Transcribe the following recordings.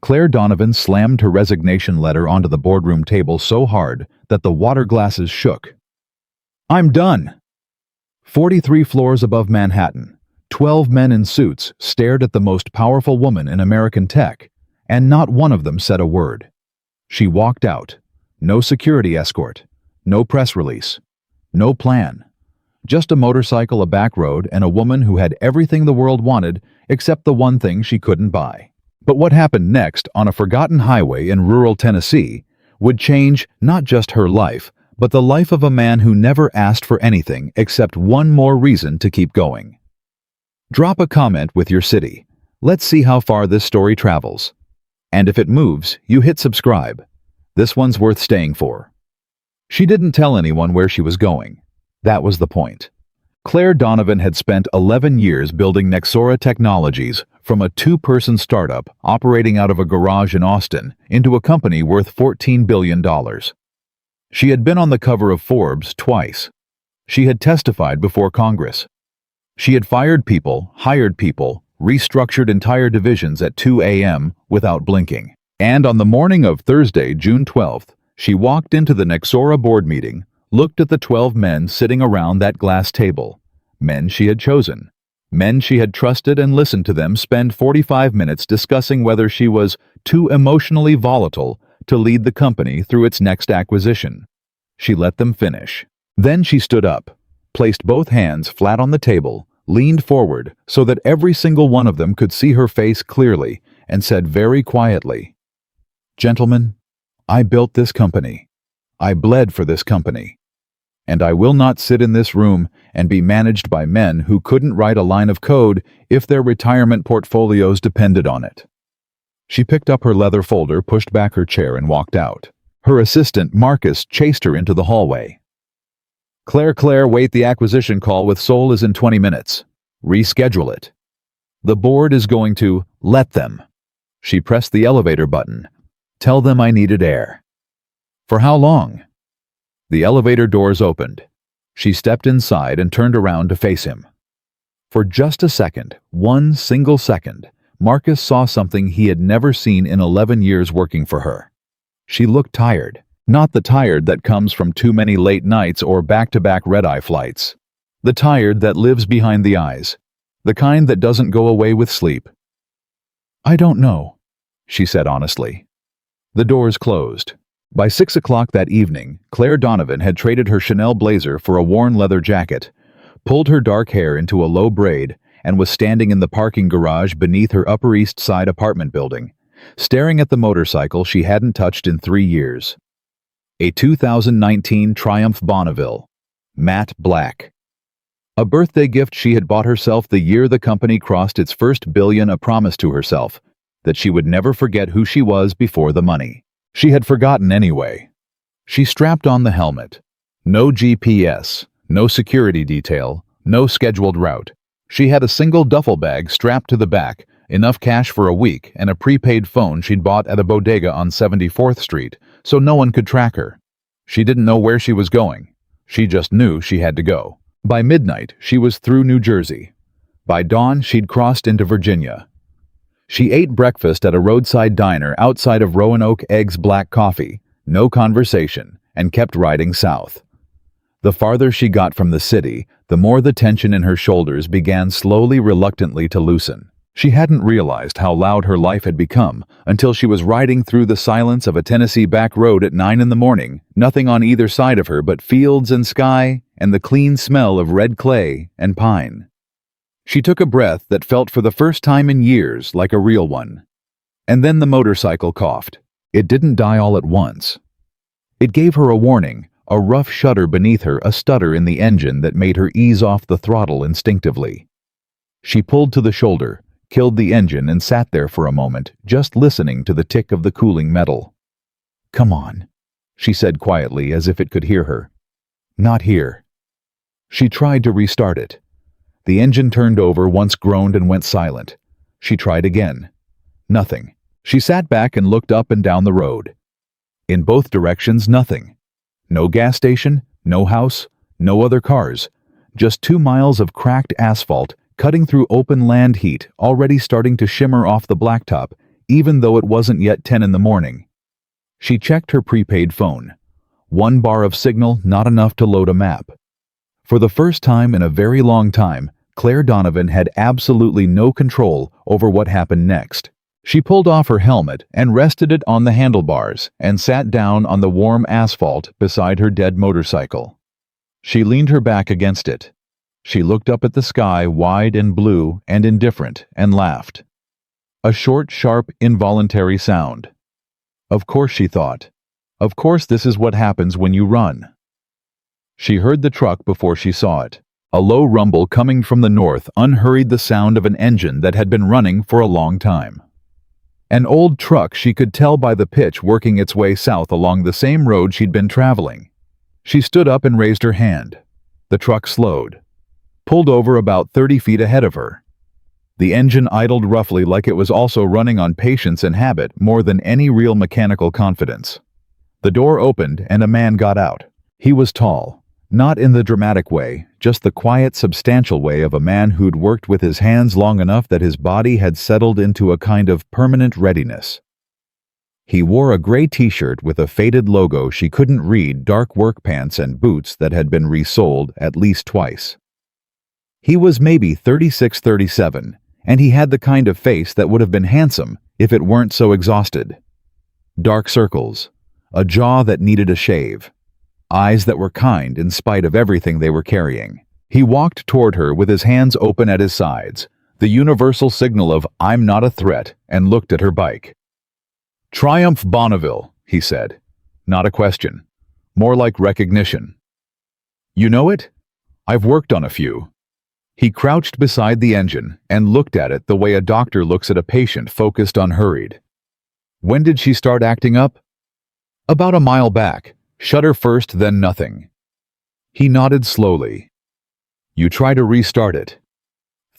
Claire Donovan slammed her resignation letter onto the boardroom table so hard that the water glasses shook. "I'm done." 43 floors above Manhattan, 12 men in suits stared at the most powerful woman in American tech, and not one of them said a word. She walked out. No security escort, no press release, no plan. Just a motorcycle, a back road, and a woman who had everything the world wanted except the one thing she couldn't buy. But what happened next on a forgotten highway in rural Tennessee would change not just her life, but the life of a man who never asked for anything except one more reason to keep going. Drop a comment with your city. Let's see how far this story travels. And if it moves, you hit subscribe. This one's worth staying for. She didn't tell anyone where she was going. That was the point. Claire Donovan had spent 11 years building Nexora Technologies from a two-person startup operating out of a garage in Austin into a company worth $14 billion. She had been on the cover of Forbes twice. She had testified before Congress. She had fired people, hired people, restructured entire divisions at 2 a.m. without blinking. And on the morning of Thursday, June 12th, she walked into the Nexora board meeting, looked at the 12 men sitting around that glass table. Men she had chosen. Men she had trusted, and listened to them spend 45 minutes discussing whether she was too emotionally volatile to lead the company through its next acquisition. She let them finish. Then she stood up, placed both hands flat on the table, leaned forward so that every single one of them could see her face clearly, and said very quietly, "Gentlemen, I built this company. I bled for this company. And I will not sit in this room and be managed by men who couldn't write a line of code if their retirement portfolios depended on it." She picked up her leather folder, pushed back her chair, and walked out. Her assistant, Marcus, chased her into the hallway. Claire, wait, the acquisition call with Sol is in 20 minutes. Reschedule it. The board is going to let them." She pressed the elevator button. "Tell them I needed air." "For how long?" The elevator doors opened. She stepped inside and turned around to face him. For just a second, one single second, Marcus saw something he had never seen in 11 years working for her. She looked tired. Not the tired that comes from too many late nights or back-to-back red-eye flights. The tired that lives behind the eyes. The kind that doesn't go away with sleep. "I don't know," she said honestly. The doors closed. By 6 o'clock that evening, Claire Donovan had traded her Chanel blazer for a worn leather jacket, pulled her dark hair into a low braid, and was standing in the parking garage beneath her Upper East Side apartment building, staring at the motorcycle she hadn't touched in 3 years. A 2019 Triumph Bonneville, matte black. A birthday gift she had bought herself the year the company crossed its first billion, a promise to herself that she would never forget who she was before the money. She had forgotten anyway. She strapped on the helmet. No GPS, no security detail, no scheduled route. She had a single duffel bag strapped to the back, enough cash for a week, and a prepaid phone she'd bought at a bodega on 74th Street, so no one could track her. She didn't know where she was going. She just knew she had to go. By midnight, she was through New Jersey. By dawn, she'd crossed into Virginia. She ate breakfast at a roadside diner outside of Roanoke Eggs black coffee, no conversation, and kept riding south. The farther she got from the city, the more the tension in her shoulders began slowly, reluctantly to loosen. She hadn't realized how loud her life had become until she was riding through the silence of a Tennessee back road at 9 in the morning, nothing on either side of her but fields and sky and the clean smell of red clay and pine. She took a breath that felt for the first time in years like a real one. And then the motorcycle coughed. It didn't die all at once. It gave her a warning, a rough shudder beneath her, a stutter in the engine that made her ease off the throttle instinctively. She pulled to the shoulder, killed the engine, and sat there for a moment, just listening to the tick of the cooling metal. "Come on," she said quietly, as if it could hear her. "Not here." She tried to restart it. The engine turned over once, groaned, and went silent. She tried again. Nothing. She sat back and looked up and down the road. In both directions, nothing. No gas station, no house, no other cars. Just 2 miles of cracked asphalt cutting through open land, heat already starting to shimmer off the blacktop, even though it wasn't yet 10 in the morning. She checked her prepaid phone. 1 bar of signal, not enough to load a map. For the first time in a very long time, Claire Donovan had absolutely no control over what happened next. She pulled off her helmet and rested it on the handlebars and sat down on the warm asphalt beside her dead motorcycle. She leaned her back against it. She looked up at the sky, wide and blue and indifferent, and laughed. A short, sharp, involuntary sound. Of course, she thought. Of course, this is what happens when you run. She heard the truck before she saw it. A low rumble coming from the north unhurried the sound of an engine that had been running for a long time. An old truck, she could tell by the pitch, working its way south along the same road she'd been traveling. She stood up and raised her hand. The truck slowed, pulled over about 30 feet ahead of her. The engine idled roughly, like it was also running on patience and habit more than any real mechanical confidence. The door opened and a man got out. He was tall, not in the dramatic way, just the quiet, substantial way of a man who'd worked with his hands long enough that his body had settled into a kind of permanent readiness. He wore a gray t-shirt with a faded logo she couldn't read, dark work pants, and boots that had been resoled at least twice. He was maybe 36, 37, and he had the kind of face that would have been handsome if it weren't so exhausted. Dark circles, a jaw that needed a shave, eyes that were kind in spite of everything they were carrying. He walked toward her with his hands open at his sides, the universal signal of "I'm not a threat," and looked at her bike. "Triumph Bonneville," he said. Not a question. More like recognition. "You know it? I've worked on a few." He crouched beside the engine and looked at it the way a doctor looks at a patient, focused, unhurried. "When did she start acting up?" "About a mile back. Shudder first, then nothing." He nodded slowly. "You try to restart it."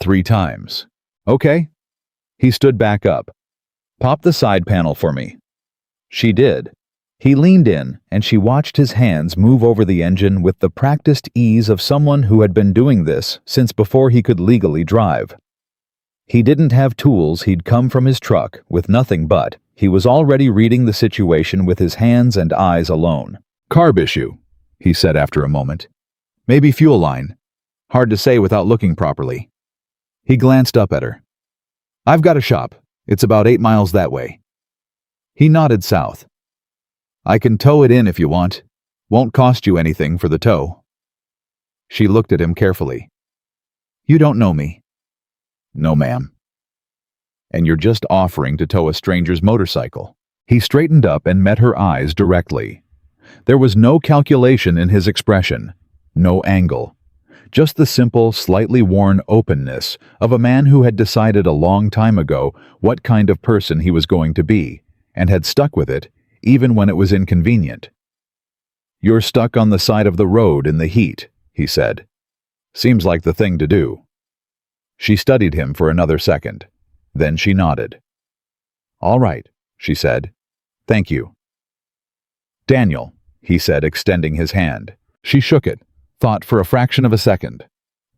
3 times. "Okay." He stood back up. "Pop the side panel for me." She did. He leaned in, and she watched his hands move over the engine with the practiced ease of someone who had been doing this since before he could legally drive. He didn't have tools, he'd come from his truck with nothing, but he was already reading the situation with his hands and eyes alone. "Carb issue," he said after a moment. "Maybe fuel line. Hard to say without looking properly." He glanced up at her. "I've got a shop. It's about 8 miles that way." He nodded south. "I can tow it in if you want. Won't cost you anything for the tow." She looked at him carefully. "You don't know me." "No, ma'am." "And you're just offering to tow a stranger's motorcycle." He straightened up and met her eyes directly. There was no calculation in his expression, no angle. Just the simple, slightly worn openness of a man who had decided a long time ago what kind of person he was going to be, and had stuck with it, even when it was inconvenient. "You're stuck on the side of the road in the heat," he said. "Seems like the thing to do." She studied him for another second. Then she nodded. "All right," she said. "Thank you." "Daniel," he said, extending his hand. She shook it, thought for a fraction of a second.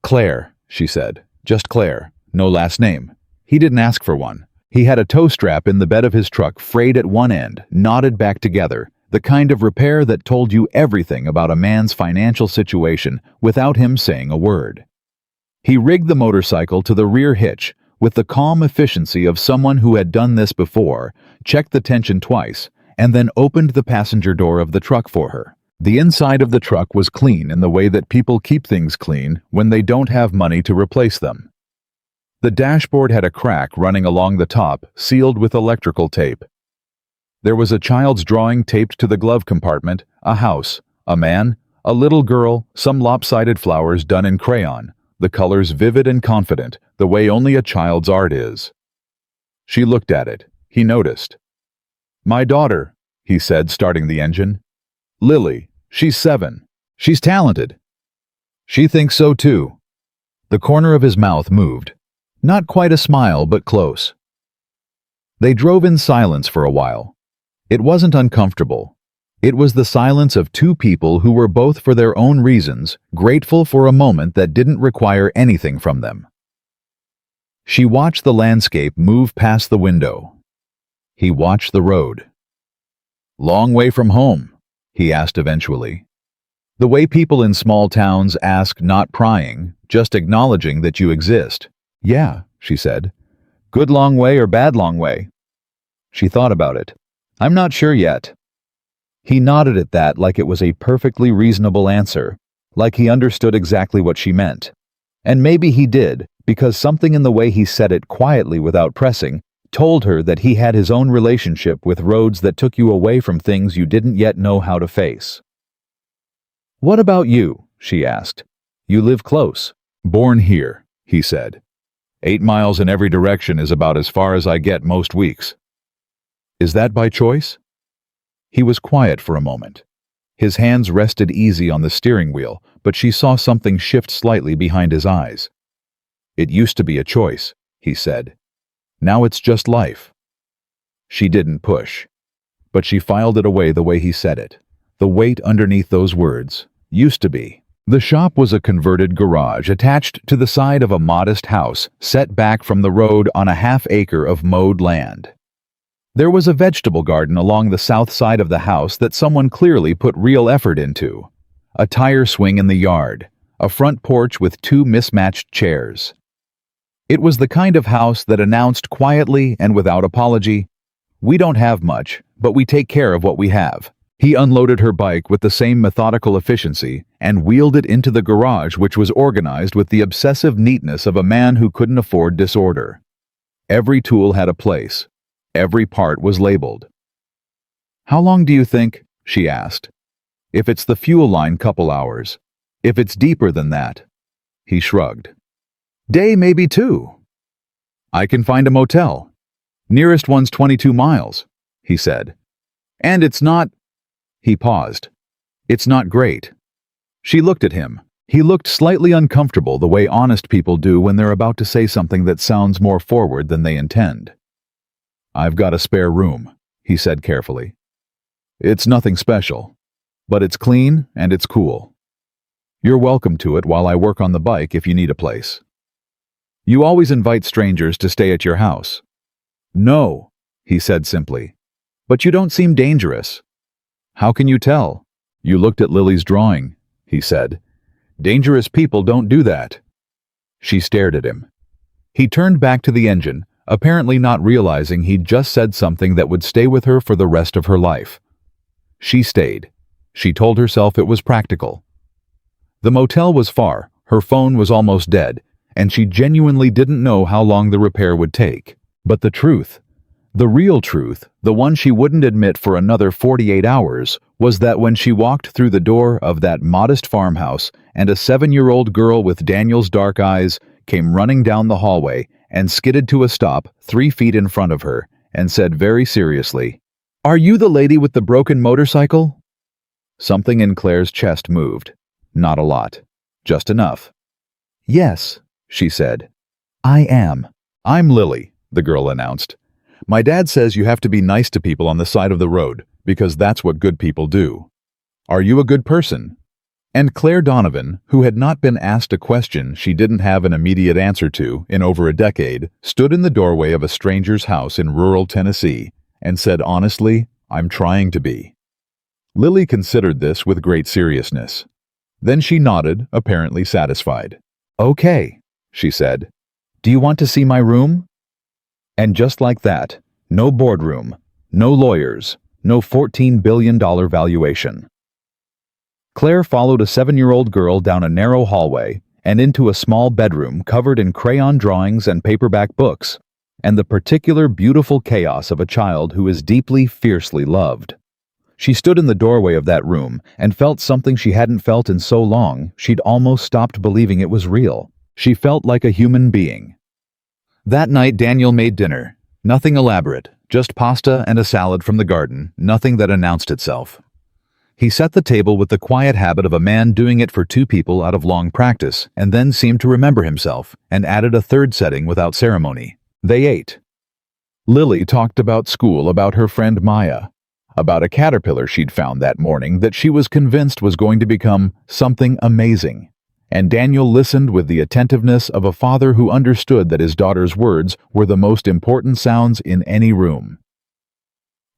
"Claire," she said. "Just Claire. No last name." He didn't ask for one. He had a tow strap in the bed of his truck, frayed at one end, knotted back together, the kind of repair that told you everything about a man's financial situation without him saying a word. He rigged the motorcycle to the rear hitch with the calm efficiency of someone who had done this before, checked the tension twice, and then opened the passenger door of the truck for her. The inside of the truck was clean in the way that people keep things clean when they don't have money to replace them. The dashboard had a crack running along the top, sealed with electrical tape. There was a child's drawing taped to the glove compartment, a house, a man, a little girl, some lopsided flowers done in crayon, the colors vivid and confident, the way only a child's art is. She looked at it. He noticed. "My daughter," he said, starting the engine. "Lily. She's 7. She's talented." "She thinks so too." The corner of his mouth moved. Not quite a smile, but close. They drove in silence for a while. It wasn't uncomfortable. It was the silence of 2 people who were both, for their own reasons, grateful for a moment that didn't require anything from them. She watched the landscape move past the window. He watched the road. "Long way from home?" he asked eventually. The way people in small towns ask, not prying, just acknowledging that you exist. "Yeah," she said. "Good long way or bad long way?" She thought about it. "I'm not sure yet." He nodded at that like it was a perfectly reasonable answer, like he understood exactly what she meant. And maybe he did, because something in the way he said it quietly without pressing told her that he had his own relationship with roads that took you away from things you didn't yet know how to face. "What about you?" she asked. "You live close." "Born here," he said. 8 miles in every direction is about as far as I get most weeks." "Is that by choice?" He was quiet for a moment. His hands rested easy on the steering wheel, but she saw something shift slightly behind his eyes. "It used to be a choice," he said. "Now it's just life." She didn't push, but she filed it away the way he said it. The weight underneath those words, "used to be." The shop was a converted garage attached to the side of a modest house set back from the road on a half-acre of mowed land. There was a vegetable garden along the south side of the house that someone clearly put real effort into. A tire swing in the yard, a front porch with 2 mismatched chairs. It was the kind of house that announced quietly and without apology, "We don't have much, but we take care of what we have." He unloaded her bike with the same methodical efficiency and wheeled it into the garage, which was organized with the obsessive neatness of a man who couldn't afford disorder. Every tool had a place. Every part was labeled. "How long do you think?" she asked. "If it's the fuel line, couple hours. If it's deeper than that." He shrugged. "Day, maybe 2. "I can find a motel. Nearest one's 22 miles, he said. "And it's not—" He paused. "It's not great." She looked at him. He looked slightly uncomfortable the way honest people do when they're about to say something that sounds more forward than they intend. "I've got a spare room," he said carefully. "It's nothing special, but it's clean and it's cool. You're welcome to it while I work on the bike if you need a place." "You always invite strangers to stay at your house." "No," he said simply. "But you don't seem dangerous." "How can you tell?" "You looked at Lily's drawing," he said. "Dangerous people don't do that." She stared at him. He turned back to the engine, apparently not realizing he'd just said something that would stay with her for the rest of her life. She stayed. She told herself it was practical. The motel was far, her phone was almost dead, and she genuinely didn't know how long the repair would take. But the truth, the real truth, the one she wouldn't admit for another 48 hours, was that when she walked through the door of that modest farmhouse and a 7-year-old girl with Daniel's dark eyes came running down the hallway and skidded to a stop 3 feet in front of her and said very seriously, "Are you the lady with the broken motorcycle?" Something in Claire's chest moved. Not a lot. Just enough. "Yes," she said. "I am." "I'm Lily," the girl announced. "My dad says you have to be nice to people on the side of the road, because that's what good people do. Are you a good person?" And Claire Donovan, who had not been asked a question she didn't have an immediate answer to in over a decade, stood in the doorway of a stranger's house in rural Tennessee and said honestly, "I'm trying to be." Lily considered this with great seriousness. Then she nodded, apparently satisfied. "Okay," she said. "Do you want to see my room?" And just like that, no boardroom, no lawyers, no $14 billion valuation. Claire followed a 7-year-old girl down a narrow hallway and into a small bedroom covered in crayon drawings and paperback books, and the particular beautiful chaos of a child who is deeply, fiercely loved. She stood in the doorway of that room and felt something she hadn't felt in so long she'd almost stopped believing it was real. She felt like a human being. That night Daniel made dinner. Nothing elaborate, just pasta and a salad from the garden, nothing that announced itself. He set the table with the quiet habit of a man doing it for 2 people out of long practice, and then seemed to remember himself, and added a third setting without ceremony. They ate. Lily talked about school, about her friend Maya, about a caterpillar she'd found that morning that she was convinced was going to become something amazing. And Daniel listened with the attentiveness of a father who understood that his daughter's words were the most important sounds in any room.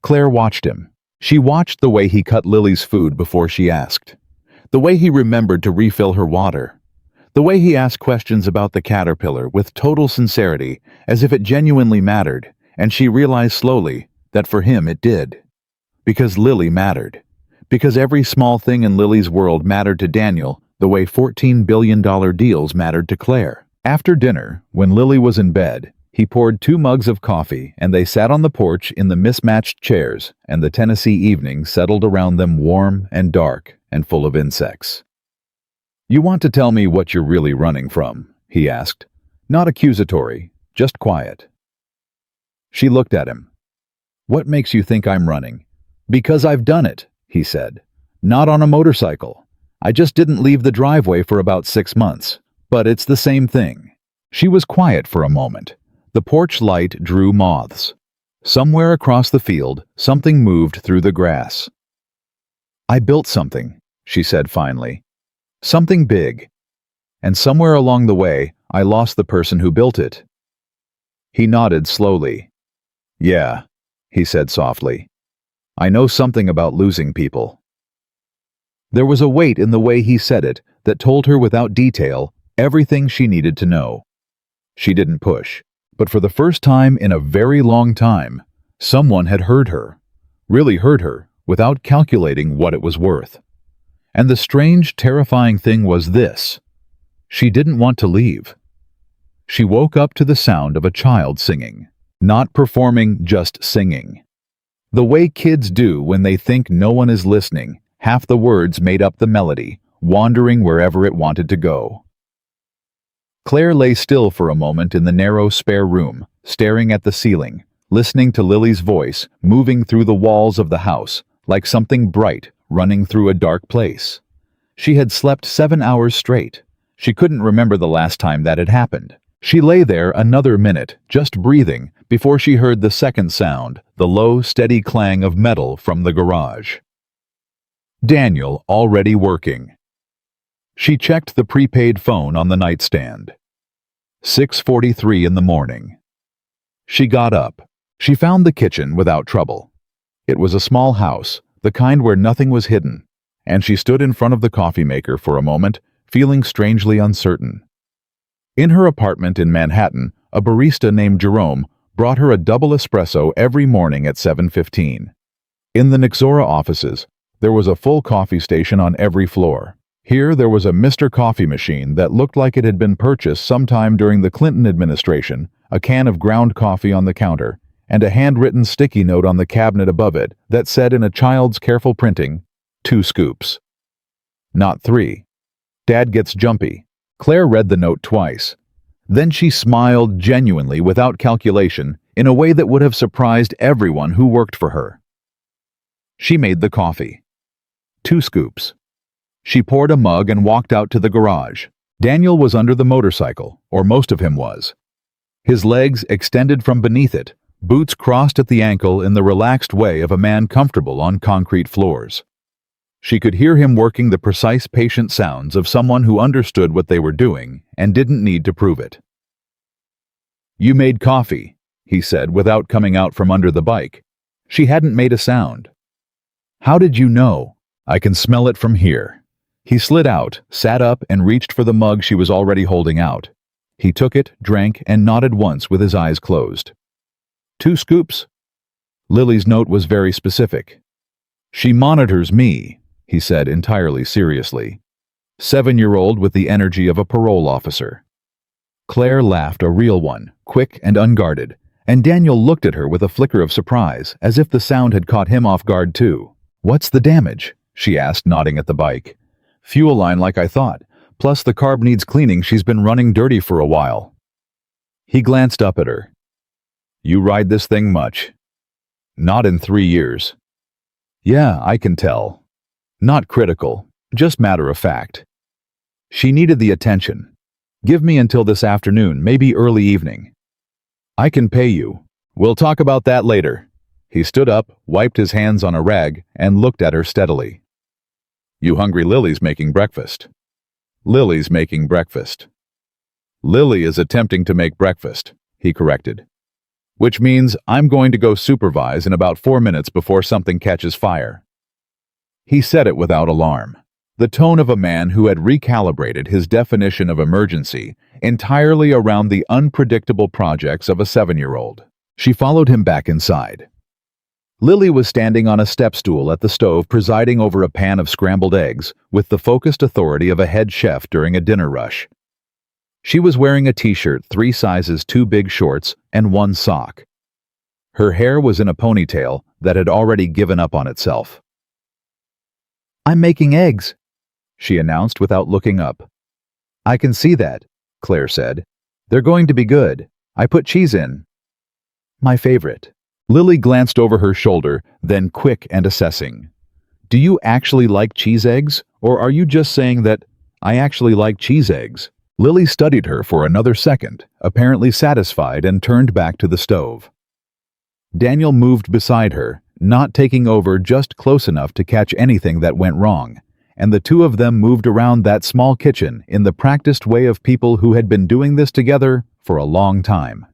Claire watched him. She watched the way he cut Lily's food before she asked. The way he remembered to refill her water. The way he asked questions about the caterpillar with total sincerity, as if it genuinely mattered, and she realized slowly that for him it did. Because Lily mattered. Because every small thing in Lily's world mattered to Daniel the way $14 billion deals mattered to Claire. After dinner, when Lily was in bed, he poured 2 mugs of coffee and they sat on the porch in the mismatched chairs, and the Tennessee evening settled around them warm and dark and full of insects. "You want to tell me what you're really running from?" he asked. Not accusatory, just quiet. She looked at him. "What makes you think I'm running?" "Because I've done it," he said. "Not on a motorcycle. I just didn't leave the driveway for about 6 months. But it's the same thing." She was quiet for a moment. The porch light drew moths. Somewhere across the field, something moved through the grass. "I built something," she said finally. "Something big. And somewhere along the way, I lost the person who built it." He nodded slowly. "Yeah," he said softly. "I know something about losing people." There was a weight in the way he said it that told her without detail everything she needed to know. She didn't push, but for the first time in a very long time, someone had heard her, really heard her, without calculating what it was worth. And the strange, terrifying thing was this: she didn't want to leave. She woke up to the sound of a child singing, not performing, just singing. The way kids do when they think no one is listening, half the words made up the melody, wandering wherever it wanted to go. Claire lay still for a moment in the narrow spare room, staring at the ceiling, listening to Lily's voice moving through the walls of the house, like something bright running through a dark place. She had slept 7 hours straight. She couldn't remember the last time that had happened. She lay there another minute, just breathing, before she heard the second sound, the low, steady clang of metal from the garage. Daniel already working. She checked the prepaid phone on the nightstand. 6:43 in the morning. She got up. She found the kitchen without trouble. It was a small house, the kind where nothing was hidden, and she stood in front of the coffee maker for a moment, feeling strangely uncertain. In her apartment in Manhattan, a barista named Jerome brought her a double espresso every morning at 7:15. In the Nixora offices, there was a full coffee station on every floor. Here there was a Mr. Coffee machine that looked like it had been purchased sometime during the Clinton administration, a can of ground coffee on the counter, and a handwritten sticky note on the cabinet above it that said in a child's careful printing, 2 scoops. Not 3. Dad gets jumpy. Claire read the note twice. Then she smiled genuinely without calculation in a way that would have surprised everyone who worked for her. She made the coffee. 2 scoops. She poured a mug and walked out to the garage. Daniel was under the motorcycle, or most of him was. His legs extended from beneath it, boots crossed at the ankle in the relaxed way of a man comfortable on concrete floors. She could hear him working the precise, patient sounds of someone who understood what they were doing and didn't need to prove it. "You made coffee," he said without coming out from under the bike. She hadn't made a sound. "How did you know?" "I can smell it from here." He slid out, sat up, and reached for the mug she was already holding out. He took it, drank, and nodded once with his eyes closed. 2 scoops? Lily's note was very specific. "She monitors me," he said entirely seriously. 7-year-old with the energy of a parole officer. Claire laughed, a real one, quick and unguarded, and Daniel looked at her with a flicker of surprise, as if the sound had caught him off guard too. "What's the damage?" she asked, nodding at the bike. "Fuel line like I thought. Plus the carb needs cleaning, she's been running dirty for a while." He glanced up at her. "You ride this thing much?" "Not in 3 years." "Yeah, I can tell. Not critical, just matter of fact." She needed the attention. "Give me until this afternoon, maybe early evening." "I can pay you. We'll talk about that later." He stood up, wiped his hands on a rag, and looked at her steadily. "You hungry? Lily's making breakfast." "Lily's making breakfast." "Lily is attempting to make breakfast," he corrected. which means I'm going to go supervise in about 4 minutes before something catches fire." He said it without alarm, the tone of a man who had recalibrated his definition of emergency entirely around the unpredictable projects of a 7-year-old. She followed him back inside. Lily was standing on a step stool at the stove presiding over a pan of scrambled eggs with the focused authority of a head chef during a dinner rush. She was wearing a t-shirt 3 sizes too big shorts and 1 sock. Her hair was in a ponytail that had already given up on itself. "I'm making eggs," she announced without looking up. "I can see that," Claire said. "They're going to be good. I put cheese in. My favorite." Lily glanced over her shoulder, then quick and assessing. "Do you actually like cheese eggs, or are you just saying that I actually like cheese eggs?" Lily studied her for another second, apparently satisfied, and turned back to the stove. Daniel moved beside her, not taking over just close enough to catch anything that went wrong, and the two of them moved around that small kitchen in the practiced way of people who had been doing this together for a long time.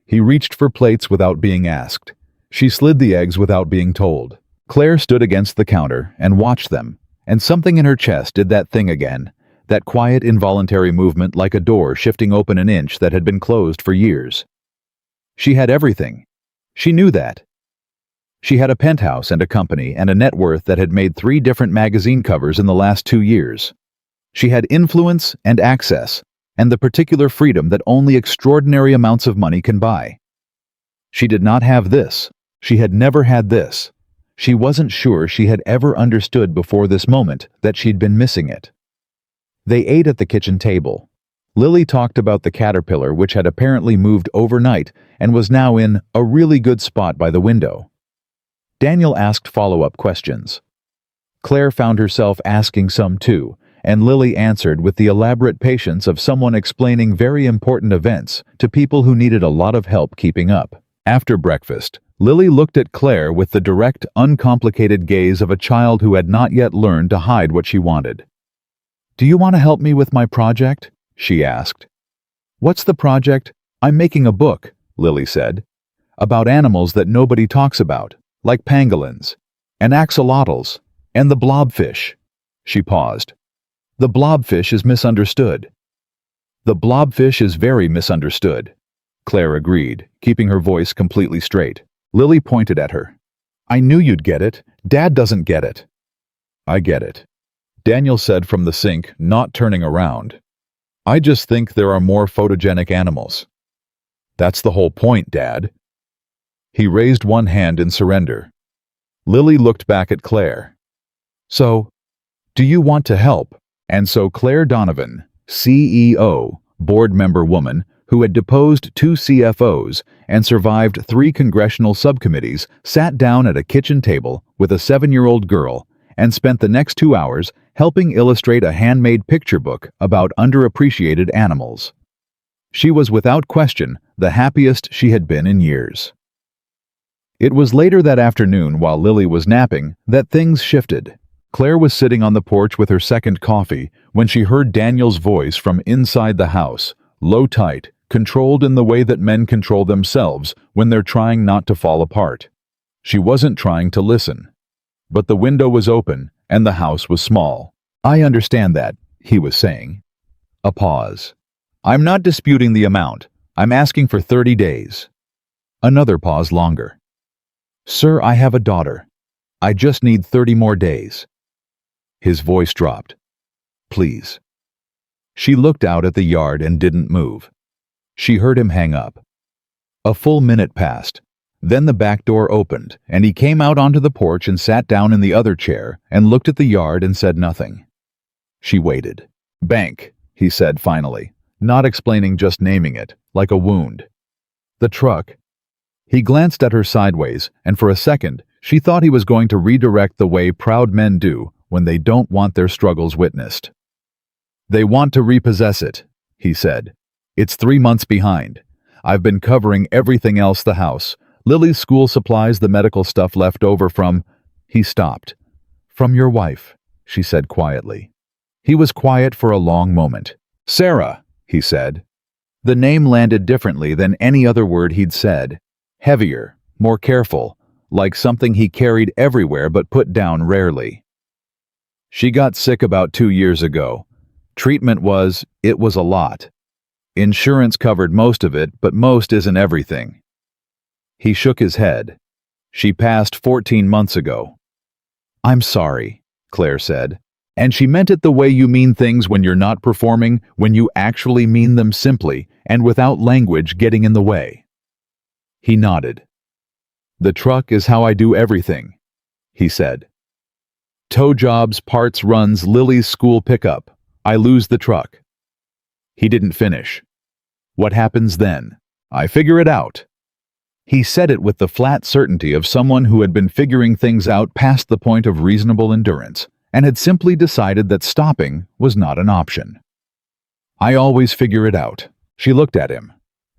He reached for plates without being asked. She slid the eggs without being told. Claire stood against the counter and watched them, and something in her chest did that thing again, that quiet involuntary movement like a door shifting open an inch that had been closed for years. She had everything. She knew that. She had a penthouse and a company and a net worth that had made 3 different magazine covers in the last 2 years. She had influence and access, and the particular freedom that only extraordinary amounts of money can buy. She did not have this. She had never had this. She wasn't sure she had ever understood before this moment that she'd been missing it. They ate at the kitchen table. Lily talked about the caterpillar which had apparently moved overnight and was now in a really good spot by the window. Daniel asked follow-up questions. Claire found herself asking some too, and Lily answered with the elaborate patience of someone explaining very important events to people who needed a lot of help keeping up. After breakfast, Lily looked at Claire with the direct, uncomplicated gaze of a child who had not yet learned to hide what she wanted. "Do you want to help me with my project?" she asked. "What's the project?" "I'm making a book," Lily said, "about animals that nobody talks about, like pangolins, and axolotls, and the blobfish." She paused. "The blobfish is misunderstood." "The blobfish is very misunderstood," Claire agreed, keeping her voice completely straight. Lily pointed at her. "I knew you'd get it. Dad doesn't get it." "I get it," Daniel said from the sink, not turning around. "I just think there are more photogenic animals." "That's the whole point, Dad." He raised one hand in surrender. Lily looked back at Claire. "So, do you want to help?" And so Claire Donovan, CEO, board member woman, who had deposed 2 CFOs and survived 3 congressional subcommittees, sat down at a kitchen table with a 7-year-old girl and spent the next 2 hours helping illustrate a handmade picture book about underappreciated animals. She was without question the happiest she had been in years. It was later that afternoon, while Lily was napping, that things shifted. Claire was sitting on the porch with her second coffee when she heard Daniel's voice from inside the house, low, tight, controlled in the way that men control themselves when they're trying not to fall apart. She wasn't trying to listen. But the window was open, and the house was small. "I understand that," he was saying. A pause. "I'm not disputing the amount. I'm asking for 30 days. Another pause longer. "Sir, I have a daughter. I just need 30 more days." His voice dropped. "Please." She looked out at the yard and didn't move. She heard him hang up. A full minute passed. Then the back door opened, and he came out onto the porch and sat down in the other chair and looked at the yard and said nothing. She waited. "Bank," he said finally, not explaining, just naming it, like a wound. "The truck." He glanced at her sideways, and for a second, she thought he was going to redirect the way proud men do when they don't want their struggles witnessed. "They want to repossess it," he said. "It's 3 months behind. I've been covering everything else, the house, Lily's school supplies, the medical stuff left over from—" He stopped. "From your wife," she said quietly. He was quiet for a long moment. "Sarah," he said. The name landed differently than any other word he'd said. heavier, more careful, like something he carried everywhere but put down rarely. She got sick about 2 years ago. Treatment it was a lot. Insurance covered most of it, but most isn't everything. He shook his head. She passed 14 months ago. I'm sorry, Claire said. And she meant it the way you mean things when you're not performing, when you actually mean them simply and without language getting in the way. He nodded. The truck is how I do everything, he said. Tow jobs, parts runs, Lily's school pickup. I lose the truck. He didn't finish. What happens then? I figure it out. He said it with the flat certainty of someone who had been figuring things out past the point of reasonable endurance and had simply decided that stopping was not an option. I always figure it out. She looked at him.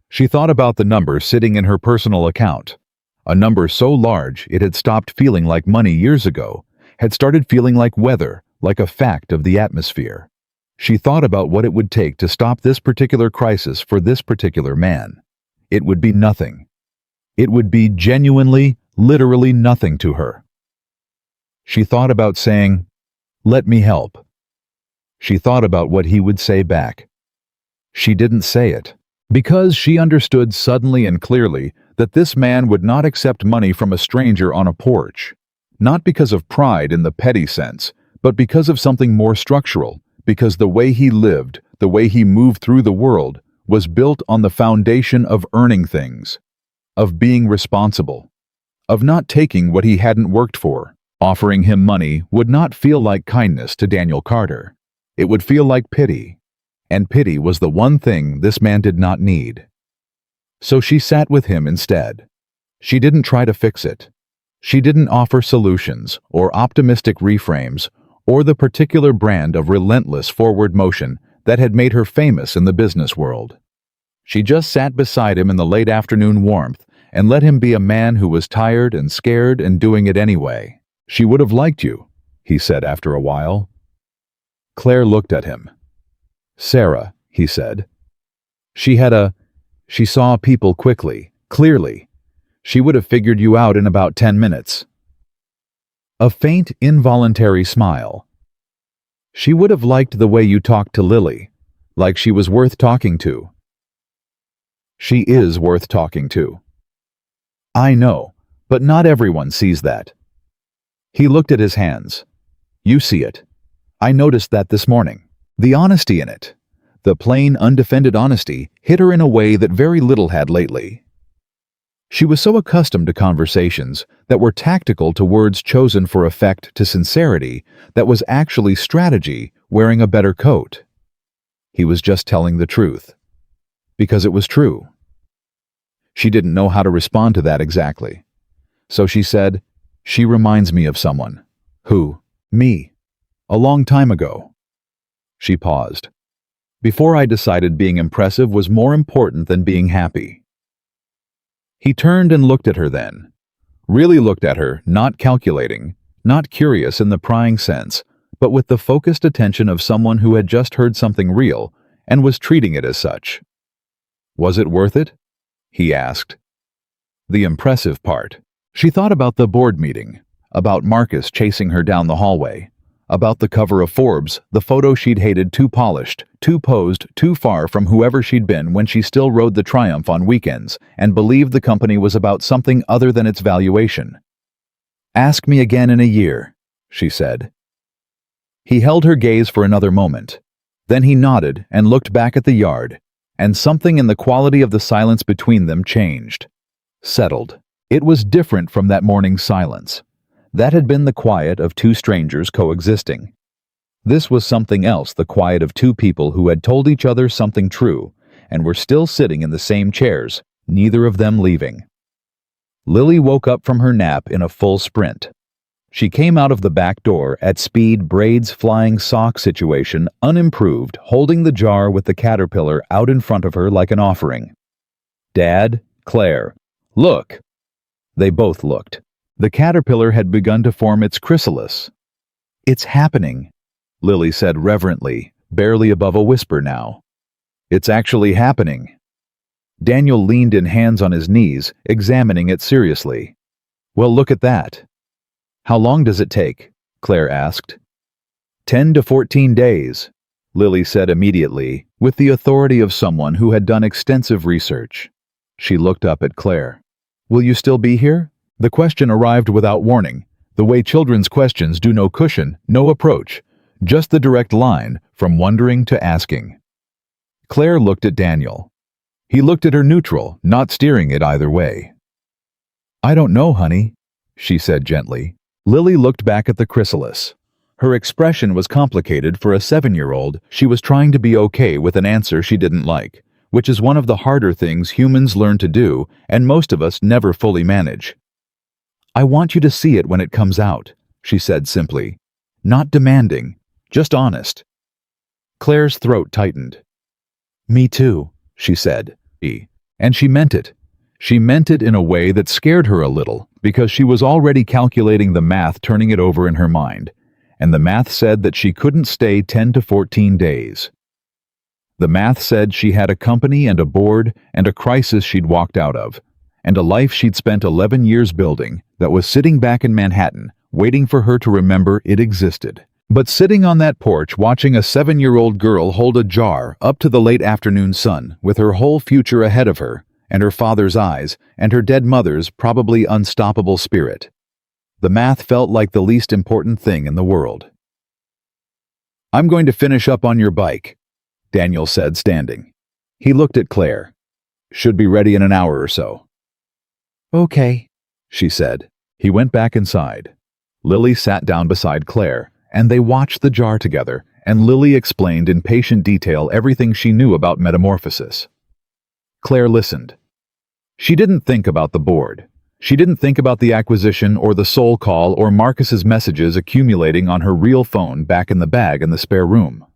She thought about the number sitting in her personal account. A number so large it had stopped feeling like money years ago, had started feeling like weather, like a fact of the atmosphere. She thought about what it would take to stop this particular crisis for this particular man. It would be nothing. It would be genuinely, literally nothing to her. She thought about saying, "Let me help." She thought about what he would say back. She didn't say it, because she understood suddenly and clearly that this man would not accept money from a stranger on a porch, not because of pride in the petty sense, but because of something more structural, because the way he lived, the way he moved through the world, was built on the foundation of earning things, of being responsible, of not taking what he hadn't worked for. Offering him money would not feel like kindness to Daniel Carter. It would feel like pity, and pity was the one thing this man did not need. So she sat with him instead. She didn't try to fix it. She didn't offer solutions or optimistic reframes or the particular brand of relentless forward motion that had made her famous in the business world. She just sat beside him in the late afternoon warmth and let him be a man who was tired and scared and doing it anyway. She would have liked you, he said after a while. Claire looked at him. Sarah, he said. She saw people quickly, clearly. She would have figured you out in about 10 minutes. A faint, involuntary smile. She would have liked the way you talked to Lily, like she was worth talking to. She is worth talking to. I know, but not everyone sees that. He looked at his hands. You see it. I noticed that this morning. The honesty in it. The plain, undefended honesty hit her in a way that very little had lately. She was so accustomed to conversations that were tactical to words chosen for effect to sincerity that was actually strategy wearing a better coat. He was just telling the truth. Because it was true. She didn't know how to respond to that exactly. So she said, "She reminds me of someone." "Who?" "Me. A long time ago." She paused. "Before I decided being impressive was more important than being happy." He turned and looked at her then. Really looked at her, not calculating, not curious in the prying sense, but with the focused attention of someone who had just heard something real and was treating it as such. "Was it worth it?" he asked. The impressive part. She thought about the board meeting, about Marcus chasing her down the hallway, about the cover of Forbes, the photo she'd hated too polished, too posed, too far from whoever she'd been when she still rode the Triumph on weekends and believed the company was about something other than its valuation. "Ask me again in a year," she said. He held her gaze for another moment. Then he nodded and looked back at the yard, and something in the quality of the silence between them changed. Settled. It was different from that morning's silence. That had been the quiet of two strangers coexisting. This was something else, the quiet of two people who had told each other something true and were still sitting in the same chairs, neither of them leaving. Lily woke up from her nap in a full sprint. She came out of the back door at speed, braids flying sock situation, unimproved, holding the jar with the caterpillar out in front of her like an offering. "Dad, Claire, look." They both looked. The caterpillar had begun to form its chrysalis. "It's happening," Lily said reverently, barely above a whisper now. "It's actually happening." Daniel leaned in, hands on his knees, examining it seriously. "Well, look at that." "How long does it take?" Claire asked. 10 to 14 days, Lily said immediately, with the authority of someone who had done extensive research. She looked up at Claire. "Will you still be here?" The question arrived without warning, the way children's questions do, no cushion, no approach, just the direct line from wondering to asking. Claire looked at Daniel. He looked at her, neutral, not steering it either way. "I don't know, honey," she said gently. Lily looked back at the chrysalis. Her expression was complicated for a 7-year-old. She was trying to be okay with an answer she didn't like, which is one of the harder things humans learn to do and most of us never fully manage. "I want you to see it when it comes out," she said simply. Not demanding, just honest. Claire's throat tightened. "Me too," she said. And she meant it. She meant it in a way that scared her a little, because she was already calculating the math, turning it over in her mind. And the math said that she couldn't stay 10 to 14 days. The math said she had a company and a board and a crisis she'd walked out of, and a life she'd spent 11 years building that was sitting back in Manhattan, waiting for her to remember it existed. But sitting on that porch watching a 7-year-old girl hold a jar up to the late afternoon sun with her whole future ahead of her, and her father's eyes, and her dead mother's probably unstoppable spirit. The math felt like the least important thing in the world. "I'm going to finish up on your bike," Daniel said, standing. He looked at Claire. "Should be ready in an hour or so." "Okay," she said. He went back inside. Lily sat down beside Claire, and they watched the jar together, and Lily explained in patient detail everything she knew about metamorphosis. Claire listened. She didn't think about the board. She didn't think about the acquisition or the soul call or Marcus's messages accumulating on her real phone back in the bag in the spare room.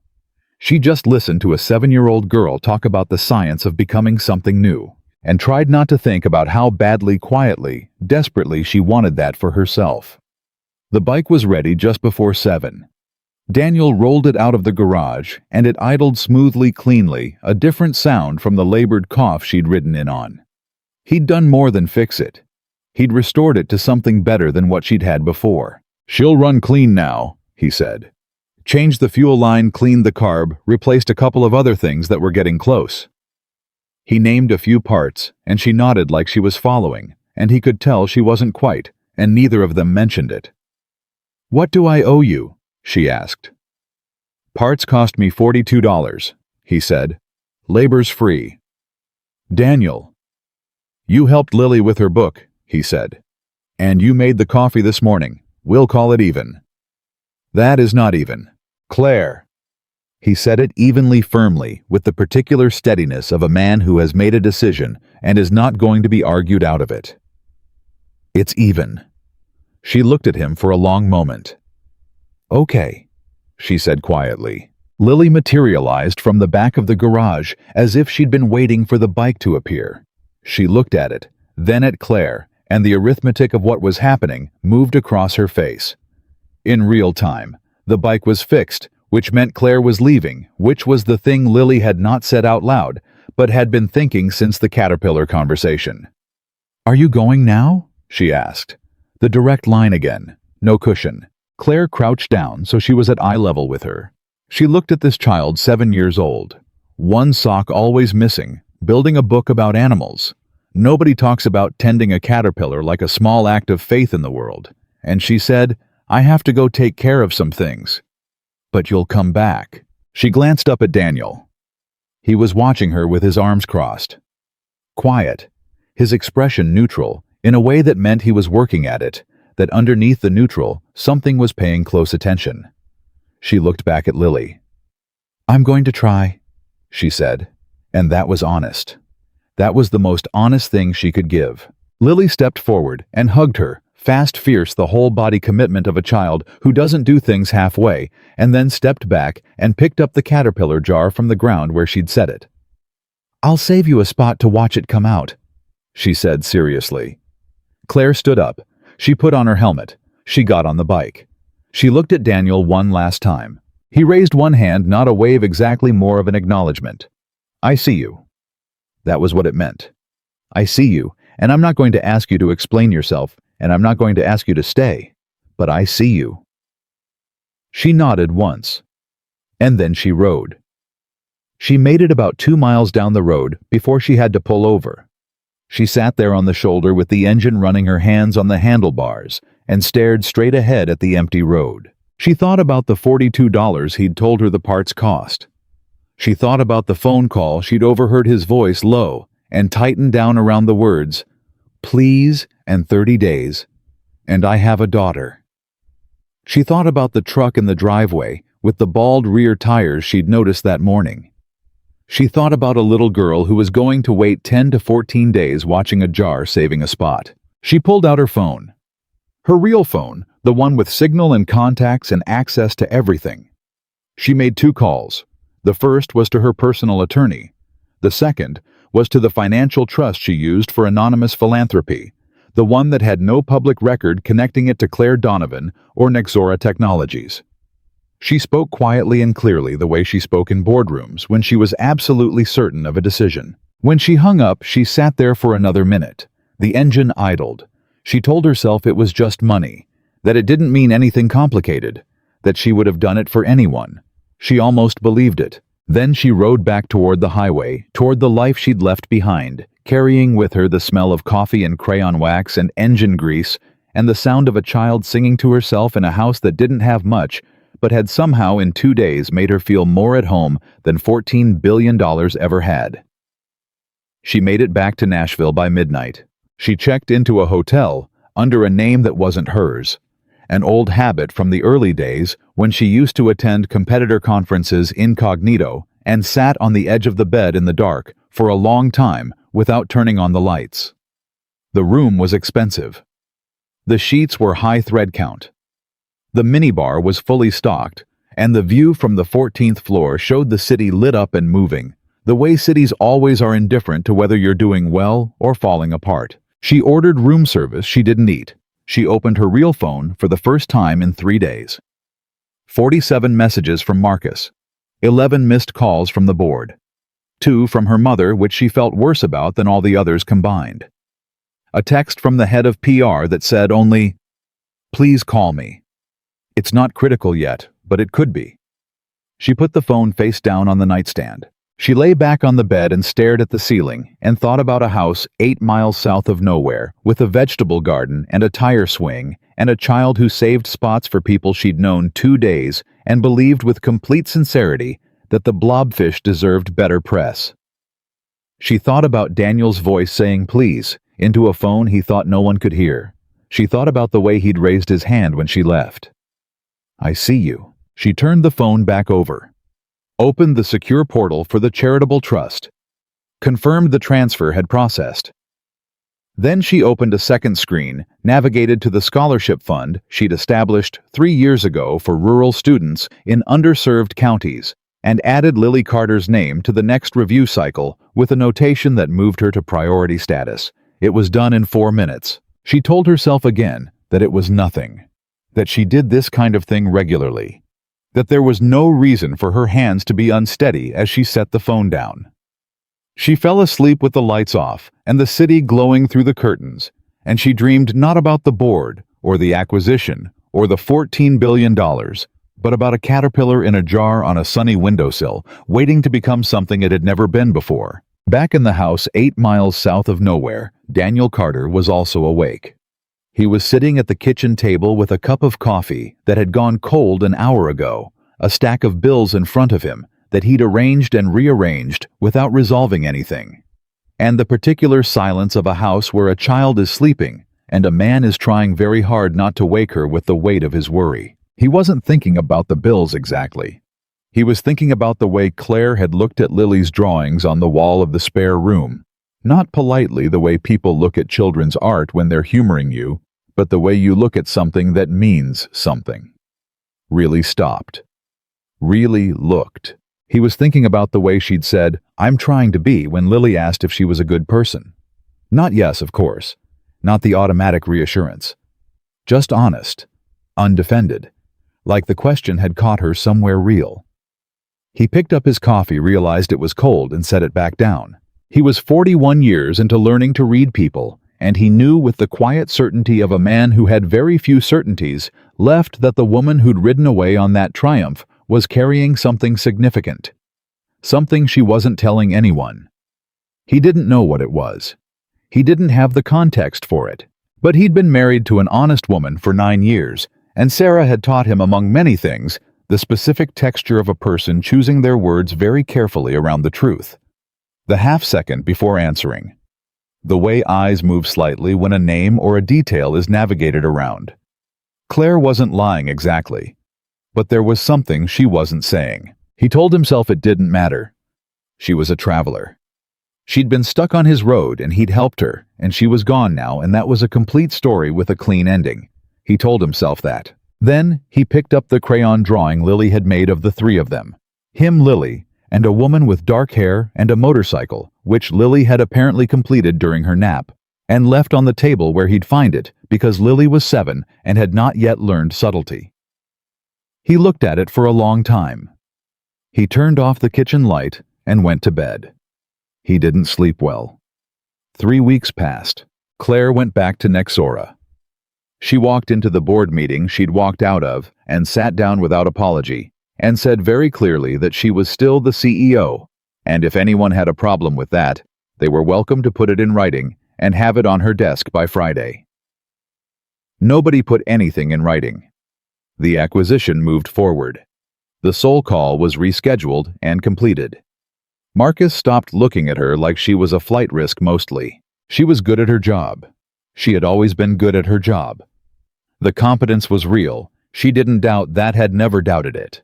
She just listened to a 7-year-old girl talk about the science of becoming something new, and tried not to think about how badly, quietly, desperately she wanted that for herself. The bike was ready just before 7. Daniel rolled it out of the garage, and it idled smoothly, cleanly, a different sound from the labored cough she'd ridden in on. He'd done more than fix it. He'd restored it to something better than what she'd had before. "She'll run clean now," he said. Changed the fuel line, cleaned the carb, replaced a couple of other things that were getting close. He named a few parts, and she nodded like she was following, and he could tell she wasn't quite, and neither of them mentioned it. "What do I owe you?" she asked. "Parts cost me $42, he said. "Labor's free." "Daniel." "You helped Lily with her book," he said. "And you made the coffee this morning. We'll call it even." "That is not even. Claire." He said it evenly, firmly, with the particular steadiness of a man who has made a decision and is not going to be argued out of it. "It's even." She looked at him for a long moment. "Okay," she said quietly. Lily materialized from the back of the garage as if she'd been waiting for the bike to appear. She looked at it, then at Claire, and the arithmetic of what was happening moved across her face. In real time, the bike was fixed, which meant Claire was leaving, which was the thing Lily had not said out loud, but had been thinking since the Caterpillar conversation. "Are you going now?" she asked. The direct line again, no cushion. Claire crouched down so she was at eye level with her. She looked at this child 7 years old. One sock always missing, building a book about animals. Nobody talks about tending a caterpillar like a small act of faith in the world. And she said, "I have to go take care of some things." "But you'll come back." She glanced up at Daniel. He was watching her with his arms crossed. Quiet, his expression neutral, in a way that meant he was working at it, that underneath the neutral, something was paying close attention. She looked back at Lily. "I'm going to try," she said, and that was honest. That was the most honest thing she could give. Lily stepped forward and hugged her, fast, fierce, the whole body commitment of a child who doesn't do things halfway, and then stepped back and picked up the caterpillar jar from the ground where she'd set it. "I'll save you a spot to watch it come out," she said seriously. Claire stood up. She put on her helmet. She got on the bike. She looked at Daniel one last time. He raised one hand, not a wave exactly, more of an acknowledgement. "I see you." That was what it meant. I see you, and I'm not going to ask you to explain yourself, and I'm not going to ask you to stay. But I see you. She nodded once, and then she rode. She made it about 2 miles down the road before she had to pull over. She sat there on the shoulder with the engine running, her hands on the handlebars, and stared straight ahead at the empty road. She thought about the $42 he'd told her the parts cost. She thought about the phone call she'd overheard his voice low and tightened down around the words, "Please," and 30 days, and "I have a daughter." She thought about the truck in the driveway with the bald rear tires she'd noticed that morning. She thought about a little girl who was going to wait 10 to 14 days watching a jar saving a spot. She pulled out her phone. Her real phone, the one with signal and contacts and access to everything. She made 2 calls. The first was to her personal attorney. The second was to the financial trust she used for anonymous philanthropy, the one that had no public record connecting it to Claire Donovan or Nexora Technologies. She spoke quietly and clearly, the way she spoke in boardrooms when she was absolutely certain of a decision. When she hung up, she sat there for another minute. The engine idled. She told herself it was just money, that it didn't mean anything complicated, that she would have done it for anyone. She almost believed it. Then she rode back toward the highway, toward the life she'd left behind, carrying with her the smell of coffee and crayon wax and engine grease, and the sound of a child singing to herself in a house that didn't have much, but had somehow in 2 days made her feel more at home than $14 billion ever had. She made it back to Nashville by midnight. She checked into a hotel under a name that wasn't hers, an old habit from the early days when she used to attend competitor conferences incognito and sat on the edge of the bed in the dark for a long time without turning on the lights. The room was expensive. The sheets were high thread count. The minibar was fully stocked, and the view from the 14th floor showed the city lit up and moving, the way cities always are, indifferent to whether you're doing well or falling apart. She ordered room service she didn't eat. She opened her real phone for the first time in 3 days. 47 messages from Marcus. 11 missed calls from the board. 2 from her mother, which she felt worse about than all the others combined. A text from the head of PR that said only, "Please call me. It's not critical yet, but it could be." She put the phone face down on the nightstand. She lay back on the bed and stared at the ceiling and thought about a house 8 miles south of nowhere with a vegetable garden and a tire swing and a child who saved spots for people she'd known 2 days and believed with complete sincerity that the blobfish deserved better press. She thought about Daniel's voice saying please into a phone he thought no one could hear. She thought about the way he'd raised his hand when she left. "I see you." She turned the phone back over, opened the secure portal for the charitable trust, confirmed the transfer had processed. Then she opened a second screen, navigated to the scholarship fund she'd established 3 years ago for rural students in underserved counties, and added Lily Carter's name to the next review cycle with a notation that moved her to priority status. It was done in 4 minutes. She told herself again that it was nothing, that she did this kind of thing regularly, that there was no reason for her hands to be unsteady as she set the phone down. She fell asleep with the lights off and the city glowing through the curtains, and she dreamed not about the board or the acquisition or the $14 billion, but about a caterpillar in a jar on a sunny windowsill, waiting to become something it had never been before. Back in the house 8 miles south of nowhere, Daniel Carter was also awake. He was sitting at the kitchen table with a cup of coffee that had gone cold an hour ago, a stack of bills in front of him that he'd arranged and rearranged without resolving anything, and the particular silence of a house where a child is sleeping and a man is trying very hard not to wake her with the weight of his worry. He wasn't thinking about the bills exactly. He was thinking about the way Claire had looked at Lily's drawings on the wall of the spare room. Not politely the way people look at children's art when they're humoring you, but the way you look at something that means something. Really stopped. Really looked. He was thinking about the way she'd said, "I'm trying to be," when Lily asked if she was a good person. Not yes, of course. Not the automatic reassurance. Just honest. Undefended. Like the question had caught her somewhere real. He picked up his coffee, realized it was cold, and set it back down. He was 41 years into learning to read people, and he knew with the quiet certainty of a man who had very few certainties left that the woman who'd ridden away on that triumph was carrying something significant. Something she wasn't telling anyone. He didn't know what it was. He didn't have the context for it. But he'd been married to an honest woman for 9 years, and Sarah had taught him, among many things, the specific texture of a person choosing their words very carefully around the truth. The half-second before answering. The way eyes move slightly when a name or a detail is navigated around. Claire wasn't lying exactly, but there was something she wasn't saying. He told himself it didn't matter. She was a traveler. She'd been stuck on his road and he'd helped her, and she was gone now, and that was a complete story with a clean ending. He told himself that. Then he picked up the crayon drawing Lily had made of the three of them. Him, Lily, and a woman with dark hair and a motorcycle, which Lily had apparently completed during her nap, and left on the table where he'd find it because Lily was 7 and had not yet learned subtlety. He looked at it for a long time. He turned off the kitchen light and went to bed. He didn't sleep well. 3 weeks passed. Claire went back to Nexora. She walked into the board meeting she'd walked out of and sat down without apology and said very clearly that she was still the CEO, and if anyone had a problem with that, they were welcome to put it in writing and have it on her desk by Friday. Nobody put anything in writing. The acquisition moved forward. The Seoul call was rescheduled and completed. Marcus stopped looking at her like she was a flight risk mostly. She was good at her job. She had always been good at her job. The competence was real. She didn't doubt that, had never doubted it.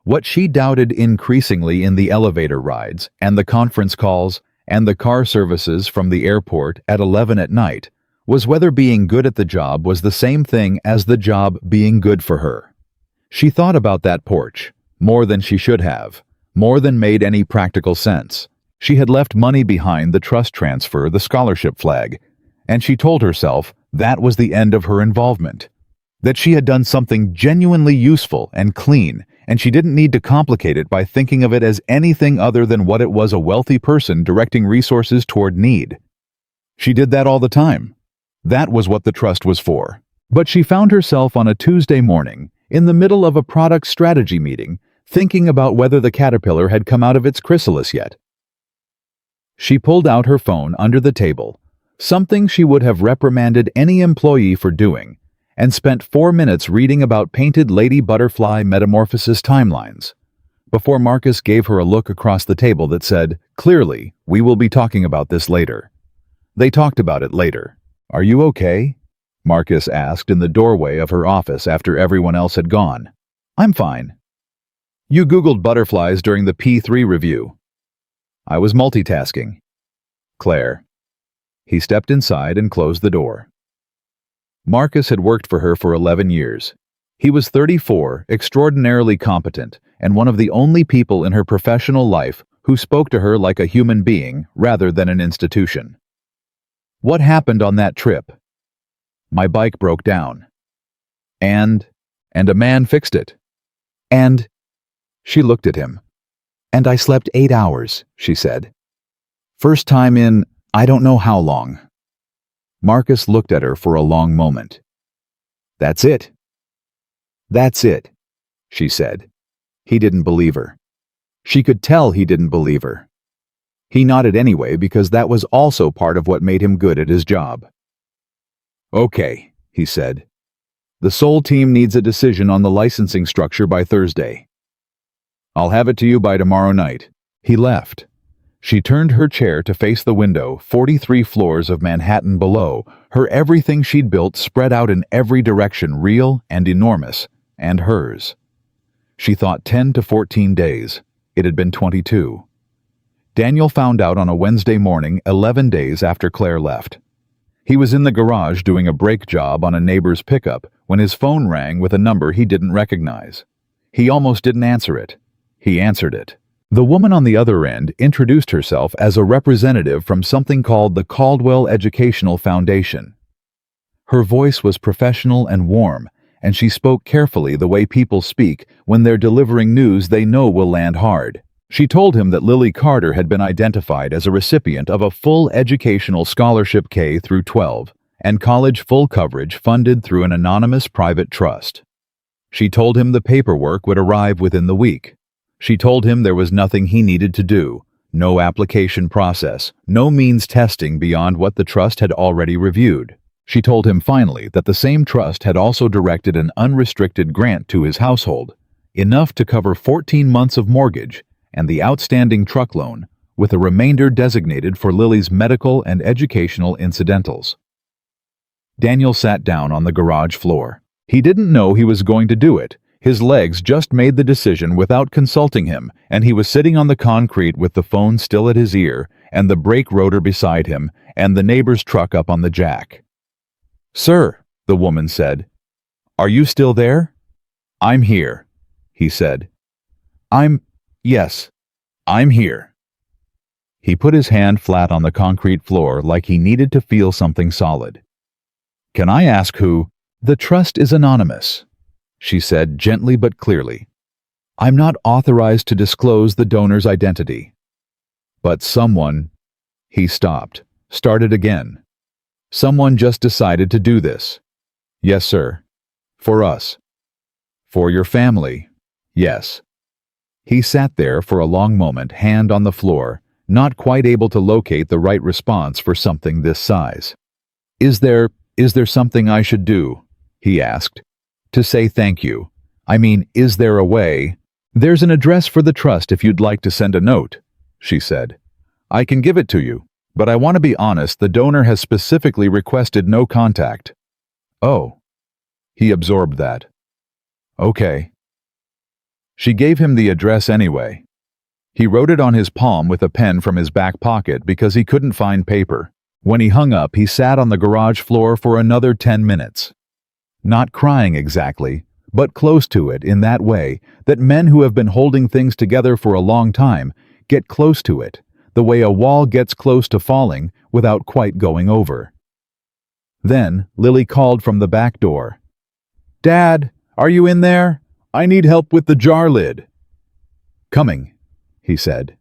What she doubted increasingly in the elevator rides and the conference calls and the car services from the airport at 11 at night was whether being good at the job was the same thing as the job being good for her. She thought about that porch, more than she should have, more than made any practical sense. She had left money behind, the trust transfer, the scholarship flag, and she told herself that was the end of her involvement, that she had done something genuinely useful and clean, and she didn't need to complicate it by thinking of it as anything other than what it was: a wealthy person directing resources toward need. She did that all the time. That was what the trust was for. But she found herself on a Tuesday morning, in the middle of a product strategy meeting, thinking about whether the caterpillar had come out of its chrysalis yet. She pulled out her phone under the table, something she would have reprimanded any employee for doing, and spent 4 minutes reading about painted lady butterfly metamorphosis timelines, before Marcus gave her a look across the table that said, "Clearly, we will be talking about this later." They talked about it later. "Are you okay?" Marcus asked in the doorway of her office after everyone else had gone. "I'm fine." "You Googled butterflies during the P3 review." "I was multitasking." "Claire." He stepped inside and closed the door. Marcus had worked for her for 11 years. He was 34, extraordinarily competent, and one of the only people in her professional life who spoke to her like a human being rather than an institution. "What happened on that trip?" "My bike broke down." And a man fixed it." "And?" She looked at him. "And I slept 8 hours, she said. "First time in, I don't know how long." Marcus looked at her for a long moment. "That's it." "That's it," she said. He didn't believe her. She could tell he didn't believe her. He nodded anyway because that was also part of what made him good at his job. "Okay," he said. "The Seoul team needs a decision on the licensing structure by Thursday. I'll have it to you by tomorrow night." He left. She turned her chair to face the window, 43 floors of Manhattan below, her everything she'd built spread out in every direction, real and enormous, and hers. She thought 10 to 14 days. It had been 22. Daniel found out on a Wednesday morning, 11 days after Claire left. He was in the garage doing a brake job on a neighbor's pickup when his phone rang with a number he didn't recognize. He almost didn't answer it. He answered it. The woman on the other end introduced herself as a representative from something called the Caldwell Educational Foundation. Her voice was professional and warm, and she spoke carefully the way people speak when they're delivering news they know will land hard. She told him that Lily Carter had been identified as a recipient of a full educational scholarship K through 12 and college full coverage funded through an anonymous private trust. She told him the paperwork would arrive within the week. She told him there was nothing he needed to do, no application process, no means testing beyond what the trust had already reviewed. She told him finally that the same trust had also directed an unrestricted grant to his household, enough to cover 14 months of mortgage and the outstanding truck loan, with a remainder designated for Lily's medical and educational incidentals. Daniel sat down on the garage floor. He didn't know he was going to do it. His legs just made the decision without consulting him, and he was sitting on the concrete with the phone still at his ear and the brake rotor beside him and the neighbor's truck up on the jack. "Sir," the woman said. "Are you still there?" "I'm here," he said. Yes, I'm here." He put his hand flat on the concrete floor like he needed to feel something solid. "Can I ask who?" "The trust is anonymous," she said gently but clearly. "I'm not authorized to disclose the donor's identity." "But someone—" He stopped, started again. "Someone just decided to do this." "Yes, sir." "For us." "For your family." "Yes." He sat there for a long moment, hand on the floor, not quite able to locate the right response for something this size. Is there something I should do?" he asked. "To say thank you. I mean, is there a way?" "There's an address for the trust if you'd like to send a note," she said. "I can give it to you, but I want to be honest, the donor has specifically requested no contact." "Oh." He absorbed that. "Okay." She gave him the address anyway. He wrote it on his palm with a pen from his back pocket because he couldn't find paper. When he hung up, he sat on the garage floor for another 10 minutes. Not crying exactly, but close to it in that way that men who have been holding things together for a long time get close to it, the way a wall gets close to falling without quite going over. Then Lily called from the back door. "Dad, are you in there? I need help with the jar lid." "Coming," he said.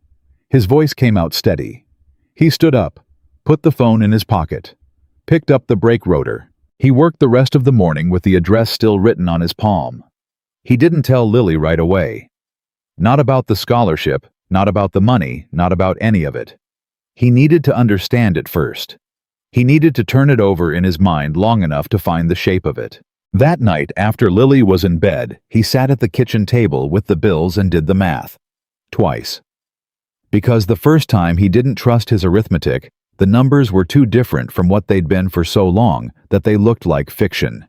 His voice came out steady. He stood up, put the phone in his pocket, picked up the brake rotor. He worked the rest of the morning with the address still written on his palm. He didn't tell Lily right away. Not about the scholarship, not about the money, not about any of it. He needed to understand it first. He needed to turn it over in his mind long enough to find the shape of it. That night, after Lily was in bed, he sat at the kitchen table with the bills and did the math. Twice. Because the first time he didn't trust his arithmetic, the numbers were too different from what they'd been for so long that they looked like fiction.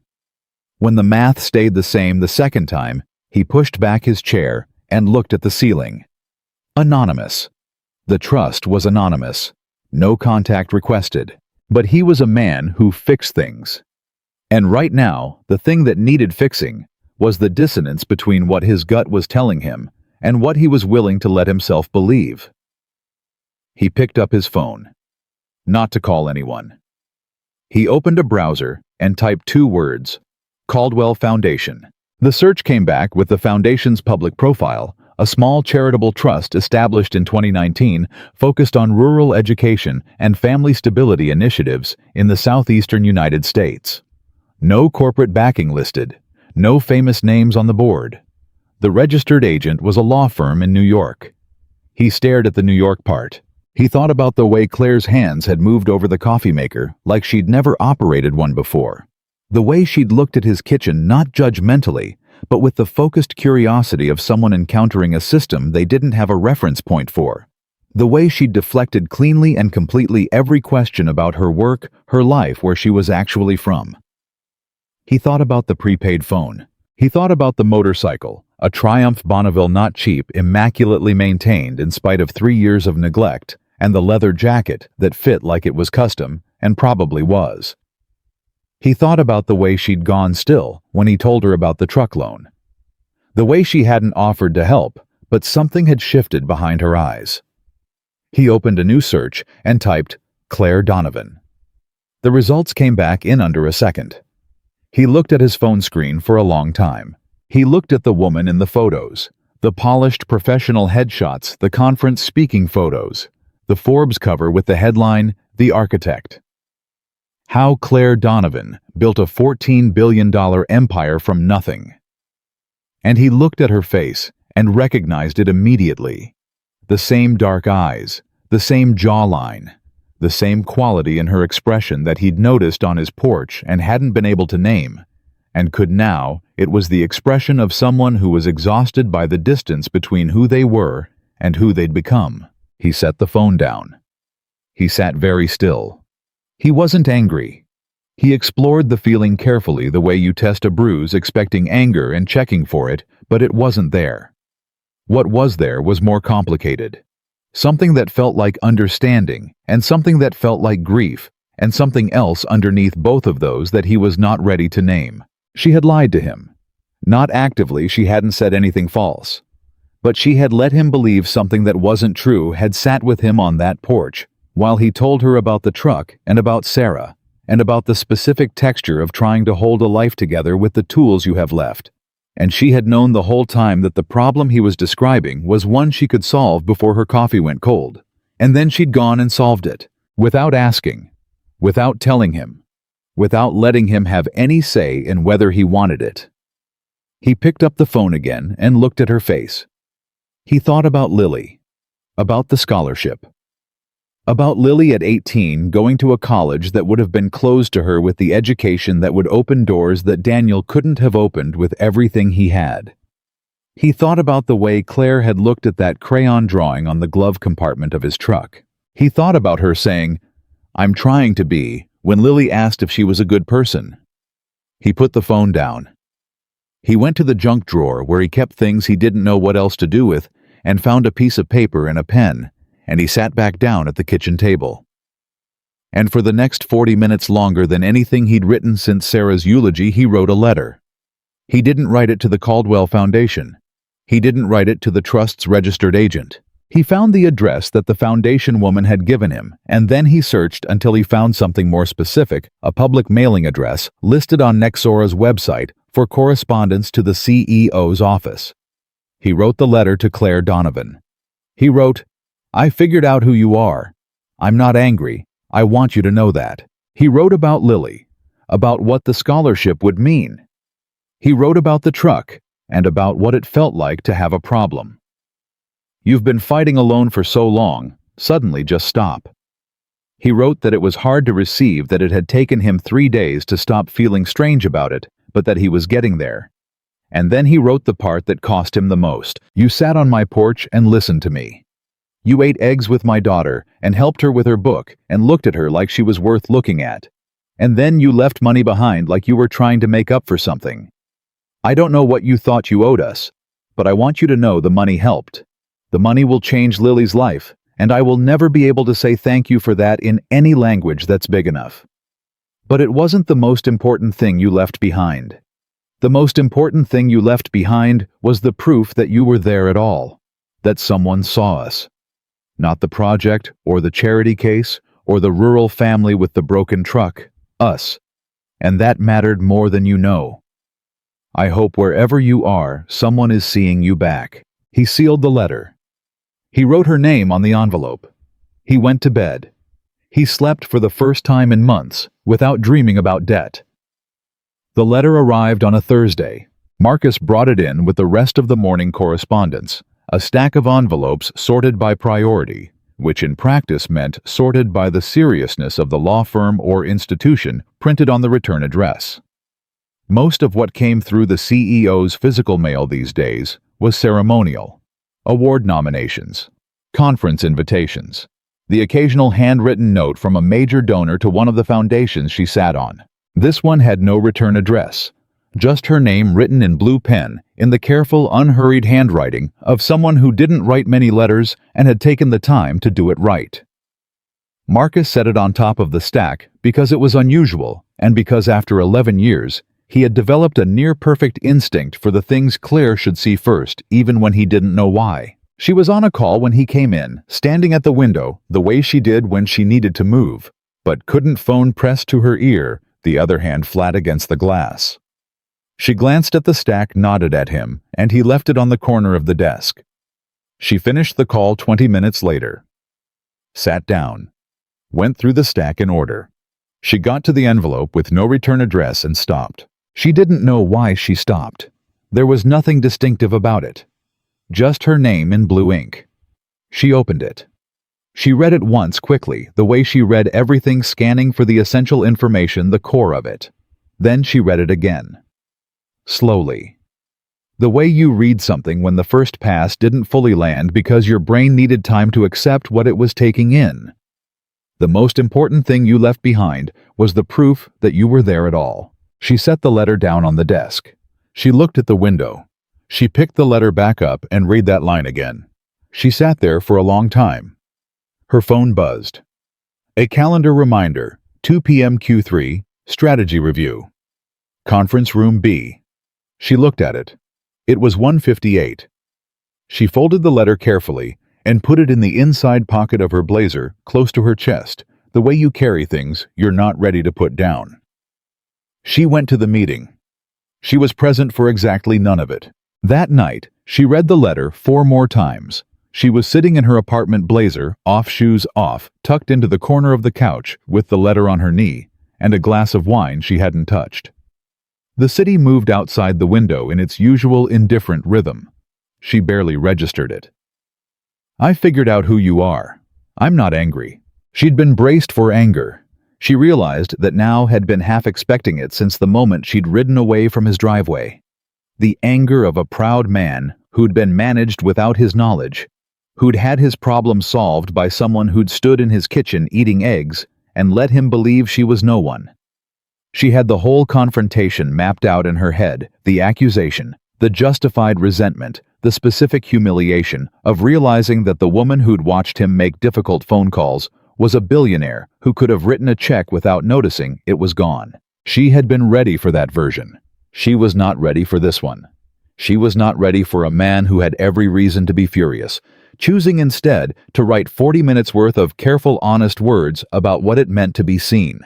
When the math stayed the same the second time, he pushed back his chair and looked at the ceiling. Anonymous. The trust was anonymous. No contact requested. But he was a man who fixed things. And right now, the thing that needed fixing was the dissonance between what his gut was telling him and what he was willing to let himself believe. He picked up his phone. Not to call anyone. He opened a browser and typed 2 words, Caldwell Foundation. The search came back with the foundation's public profile, a small charitable trust established in 2019 focused on rural education and family stability initiatives in the southeastern United States. No corporate backing listed, no famous names on the board. The registered agent was a law firm in New York. He stared at the New York part. He thought about the way Claire's hands had moved over the coffee maker like she'd never operated one before. The way she'd looked at his kitchen not judgmentally, but with the focused curiosity of someone encountering a system they didn't have a reference point for. The way she'd deflected cleanly and completely every question about her work, her life, where she was actually from. He thought about the prepaid phone. He thought about the motorcycle, a Triumph Bonneville not cheap, immaculately maintained in spite of 3 years of neglect, and the leather jacket that fit like it was custom, and probably was. He thought about the way she'd gone still when he told her about the truck loan. The way she hadn't offered to help, but something had shifted behind her eyes. He opened a new search and typed Claire Donovan. The results came back in under a second. He looked at his phone screen for a long time. He looked at the woman in the photos, The polished professional headshots, the conference speaking photos, the Forbes cover with the headline, "The Architect." How Claire Donovan built a $14 billion empire from nothing. And he looked at her face and recognized it immediately. The same dark eyes, the same jawline, the same quality in her expression that he'd noticed on his porch and hadn't been able to name. And could now, it was the expression of someone who was exhausted by the distance between who they were and who they'd become. He set the phone down. He sat very still. He wasn't angry. He explored the feeling carefully, the way you test a bruise, expecting anger and checking for it, but it wasn't there. What was there was more complicated. Something that felt like understanding, and something that felt like grief, and something else underneath both of those that he was not ready to name. She had lied to him. Not actively, she hadn't said anything false. But she had let him believe something that wasn't true, had sat with him on that porch, while he told her about the truck and about Sarah, and about the specific texture of trying to hold a life together with the tools you have left. And she had known the whole time that the problem he was describing was one she could solve before her coffee went cold. And then she'd gone and solved it, without asking, without telling him, without letting him have any say in whether he wanted it. He picked up the phone again and looked at her face. He thought about Lily, about the scholarship. About Lily at 18 going to a college that would have been closed to her with the education that would open doors that Daniel couldn't have opened with everything he had. He thought about the way Claire had looked at that crayon drawing on the glove compartment of his truck. He thought about her saying, "I'm trying to be," when Lily asked if she was a good person. He put the phone down. He went to the junk drawer where he kept things he didn't know what else to do with and found a piece of paper and a pen, and he sat back down at the kitchen table. And for the next 40 minutes, longer than anything he'd written since Sarah's eulogy, he wrote a letter. He didn't write it to the Caldwell Foundation. He didn't write it to the trust's registered agent. He found the address that the foundation woman had given him, and then he searched until he found something more specific, a public mailing address listed on Nexora's website for correspondence to the CEO's office. He wrote the letter to Claire Donovan. He wrote, "I figured out who you are. I'm not angry. I want you to know that." He wrote about Lily, about what the scholarship would mean. He wrote about the truck, and about what it felt like to have a problem. You've been fighting alone for so long, suddenly just stop. He wrote that it was hard to receive that it had taken him 3 days to stop feeling strange about it, but that he was getting there. And then he wrote the part that cost him the most. You sat on my porch and listened to me. You ate eggs with my daughter and helped her with her book and looked at her like she was worth looking at. And then you left money behind like you were trying to make up for something. I don't know what you thought you owed us, but I want you to know the money helped. The money will change Lily's life, and I will never be able to say thank you for that in any language that's big enough. But it wasn't the most important thing you left behind. The most important thing you left behind was the proof that you were there at all, that someone saw us. Not the project, or the charity case, or the rural family with the broken truck, us. And that mattered more than you know. I hope wherever you are, someone is seeing you back. He sealed the letter. He wrote her name on the envelope. He went to bed. He slept for the first time in months, without dreaming about debt. The letter arrived on a Thursday. Marcus brought it in with the rest of the morning correspondence, a stack of envelopes sorted by priority, which in practice meant sorted by the seriousness of the law firm or institution printed on the return address. Most of what came through the CEO's physical mail these days was ceremonial. Award nominations, conference invitations, the occasional handwritten note from a major donor to one of the foundations she sat on. This one had no return address, just her name written in blue pen in the careful, unhurried handwriting of someone who didn't write many letters and had taken the time to do it right. Marcus set it on top of the stack because it was unusual and because after 11 years, he had developed a near-perfect instinct for the things Claire should see first, even when he didn't know why. She was on a call when he came in, standing at the window, the way she did when she needed to move, but couldn't phone pressed to her ear, the other hand flat against the glass. She glanced at the stack, nodded at him, and he left it on the corner of the desk. She finished the call 20 minutes later. Sat down. Went through the stack in order. She got to the envelope with no return address and stopped. She didn't know why she stopped. There was nothing distinctive about it. Just her name in blue ink. She opened it. She read it once quickly, the way she read everything, scanning for the essential information, the core of it. Then she read it again. Slowly. The way you read something when the first pass didn't fully land because your brain needed time to accept what it was taking in. The most important thing you left behind was the proof that you were there at all. She set the letter down on the desk. She looked at the window. She picked the letter back up and read that line again. She sat there for a long time. Her phone buzzed. A calendar reminder, 2 p.m. Q3, strategy review. Conference room B. She looked at it. It was 1:58. She folded the letter carefully and put it in the inside pocket of her blazer, close to her chest, the way you carry things you're not ready to put down. She went to the meeting. She was present for exactly none of it. That night, she read the letter 4 more times. She was sitting in her apartment, blazer, off, shoes off, tucked into the corner of the couch with the letter on her knee and a glass of wine she hadn't touched. The city moved outside the window in its usual indifferent rhythm. She barely registered it. I figured out who you are. I'm not angry. She'd been braced for anger. She realized that now had been half expecting it since the moment she'd ridden away from his driveway. The anger of a proud man who'd been managed without his knowledge, who'd had his problem solved by someone who'd stood in his kitchen eating eggs and let him believe she was no one. She had the whole confrontation mapped out in her head, the accusation, the justified resentment, the specific humiliation of realizing that the woman who'd watched him make difficult phone calls was a billionaire who could have written a check without noticing it was gone. She had been ready for that version. She was not ready for this one. She was not ready for a man who had every reason to be furious, choosing instead to write 40 minutes worth of careful, honest words about what it meant to be seen.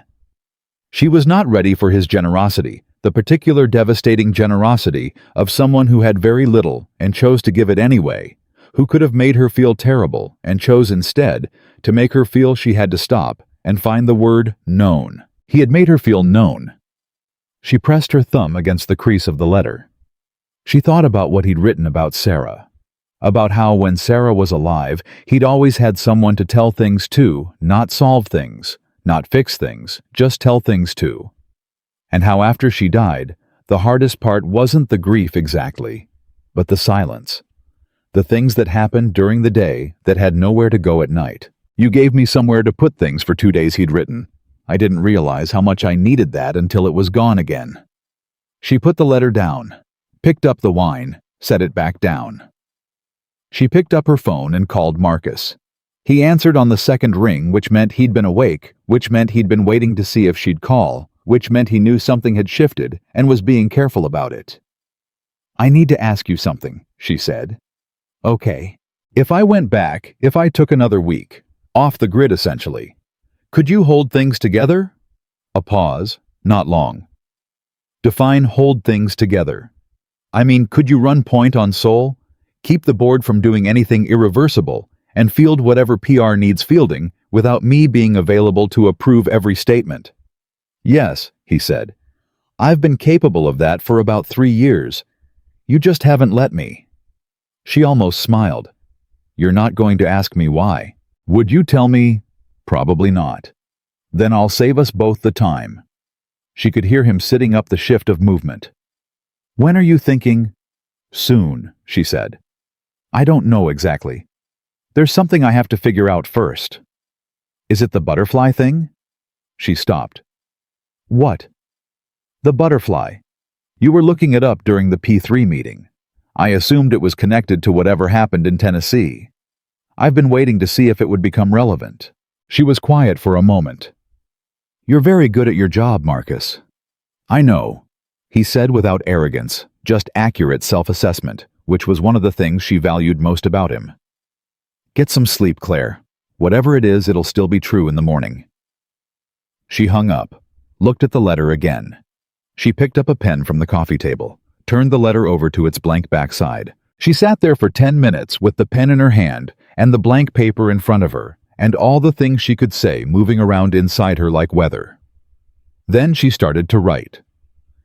She was not ready for his generosity, the particular devastating generosity of someone who had very little and chose to give it anyway, who could have made her feel terrible and chose instead to make her feel she had to stop and find the word known. He had made her feel known. She pressed her thumb against the crease of the letter. She thought about what he'd written about Sarah, about how when Sarah was alive, he'd always had someone to tell things to, not solve things, not fix things, just tell things to. And how after she died, the hardest part wasn't the grief exactly, but the silence. The things that happened during the day that had nowhere to go at night. You gave me somewhere to put things for 2 days, he'd written. I didn't realize how much I needed that until it was gone again. She put the letter down, picked up the wine, set it back down. She picked up her phone and called Marcus. He answered on the second ring, which meant he'd been awake, which meant he'd been waiting to see if she'd call, which meant he knew something had shifted and was being careful about it. I need to ask you something, she said. Okay. If I went back, if I took another week, off the grid essentially, could you hold things together? A pause, not long. Define hold things together. I mean, could you run point on Soul, keep the board from doing anything irreversible, and field whatever PR needs fielding without me being available to approve every statement? Yes, he said. I've been capable of that for about 3 years. You just haven't let me. She almost smiled. You're not going to ask me why. Would you tell me? Probably not. Then I'll save us both the time. She could hear him sitting up the shift of movement. When are you thinking? Soon, she said. I don't know exactly. There's something I have to figure out first. Is it the butterfly thing? She stopped. What? The butterfly. You were looking it up during the P3 meeting. I assumed it was connected to whatever happened in Tennessee. I've been waiting to see if it would become relevant. She was quiet for a moment. You're very good at your job, Marcus. I know, he said without arrogance, just accurate self-assessment, which was one of the things she valued most about him. Get some sleep, Claire. Whatever it is, it'll still be true in the morning. She hung up, looked at the letter again. She picked up a pen from the coffee table, turned the letter over to its blank backside. She sat there for 10 minutes with the pen in her hand and the blank paper in front of her, and all the things she could say moving around inside her like weather. Then she started to write.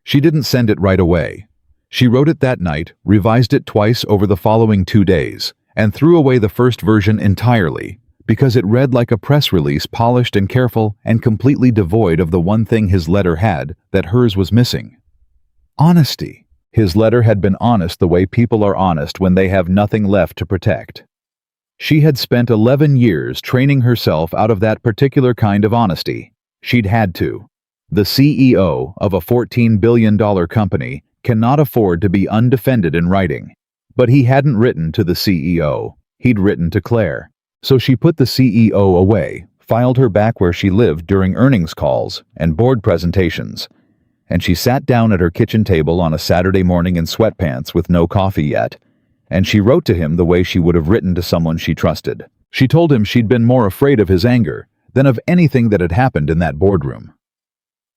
She didn't send it right away. She wrote it that night, revised it twice over the following 2 days, and threw away the first version entirely, because it read like a press release, polished and careful and completely devoid of the one thing his letter had that hers was missing: honesty. His letter had been honest the way people are honest when they have nothing left to protect. She had spent 11 years training herself out of that particular kind of honesty. She'd had to. The CEO of a $14 billion company cannot afford to be undefended in writing. But he hadn't written to the CEO. He'd written to Claire. So she put the CEO away, filed her back where she lived during earnings calls and board presentations, and she sat down at her kitchen table on a Saturday morning in sweatpants with no coffee yet, and she wrote to him the way she would have written to someone she trusted. She told him she'd been more afraid of his anger than of anything that had happened in that boardroom.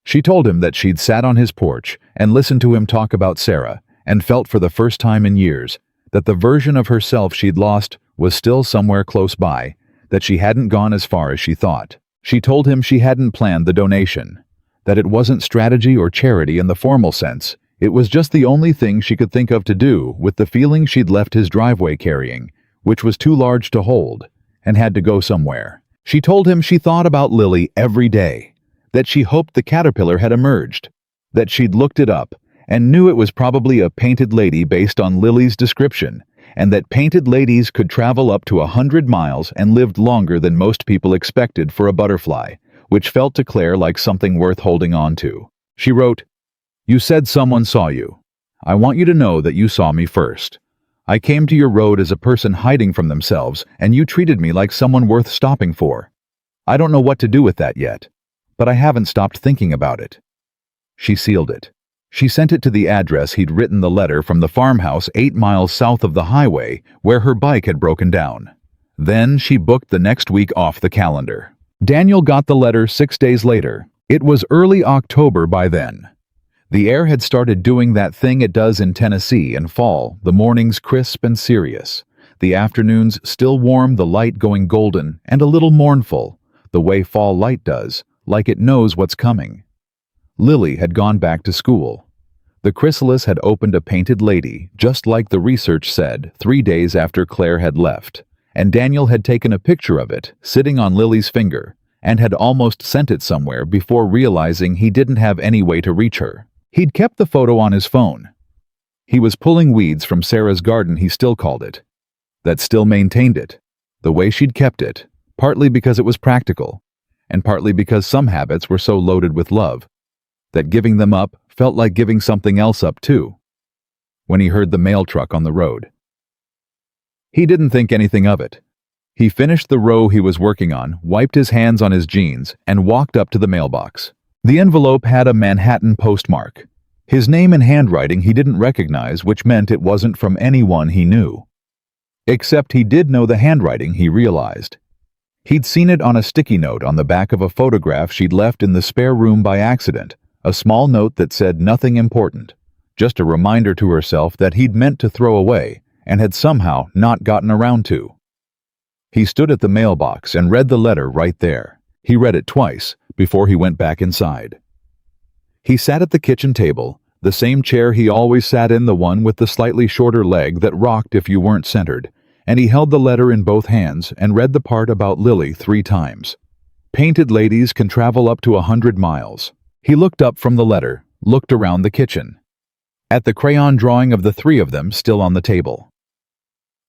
She told him that she'd sat on his porch and listened to him talk about Sarah and felt for the first time in years that the version of herself she'd lost was still somewhere close by, that she hadn't gone as far as she thought. She told him she hadn't planned the donation, that it wasn't strategy or charity in the formal sense. It was just the only thing she could think of to do with the feeling she'd left his driveway carrying, which was too large to hold, and had to go somewhere. She told him she thought about Lily every day, that she hoped the caterpillar had emerged, that she'd looked it up and knew it was probably a painted lady based on Lily's description, and that painted ladies could travel up to 100 miles and lived longer than most people expected for a butterfly, which felt to Claire like something worth holding on to. She wrote, "You said someone saw you. I want you to know that you saw me first. I came to your road as a person hiding from themselves, and you treated me like someone worth stopping for. I don't know what to do with that yet, but I haven't stopped thinking about it." She sealed it. She sent it to the address he'd written the letter from, the farmhouse 8 miles south of the highway where her bike had broken down. Then she booked the next week off the calendar. Daniel got the letter 6 days later. It was early October by then. The air had started doing that thing it does in Tennessee in fall, the mornings crisp and serious, the afternoons still warm, the light going golden and a little mournful, the way fall light does, like it knows what's coming. Lily had gone back to school. The chrysalis had opened a painted lady, just like the research said, 3 days after Claire had left, and Daniel had taken a picture of it, sitting on Lily's finger, and had almost sent it somewhere before realizing he didn't have any way to reach her. He'd kept the photo on his phone. He was pulling weeds from Sarah's garden, he still called it, that still maintained it, the way she'd kept it, partly because it was practical, and partly because some habits were so loaded with love that giving them up felt like giving something else up too. When he heard the mail truck on the road, he didn't think anything of it. He finished the row he was working on, wiped his hands on his jeans, and walked up to the mailbox. The envelope had a Manhattan postmark. His name in handwriting he didn't recognize, which meant it wasn't from anyone he knew. Except he did know the handwriting, he realized. He'd seen it on a sticky note on the back of a photograph she'd left in the spare room by accident, a small note that said nothing important, just a reminder to herself that he'd meant to throw away and had somehow not gotten around to. He stood at the mailbox and read the letter right there. He read it twice before he went back inside. He sat at the kitchen table, the same chair he always sat in, the one with the slightly shorter leg that rocked if you weren't centered, and he held the letter in both hands and read the part about Lily 3 times. Painted ladies can travel up to 100 miles. He looked up from the letter, looked around the kitchen, at the crayon drawing of the 3 of them still on the table,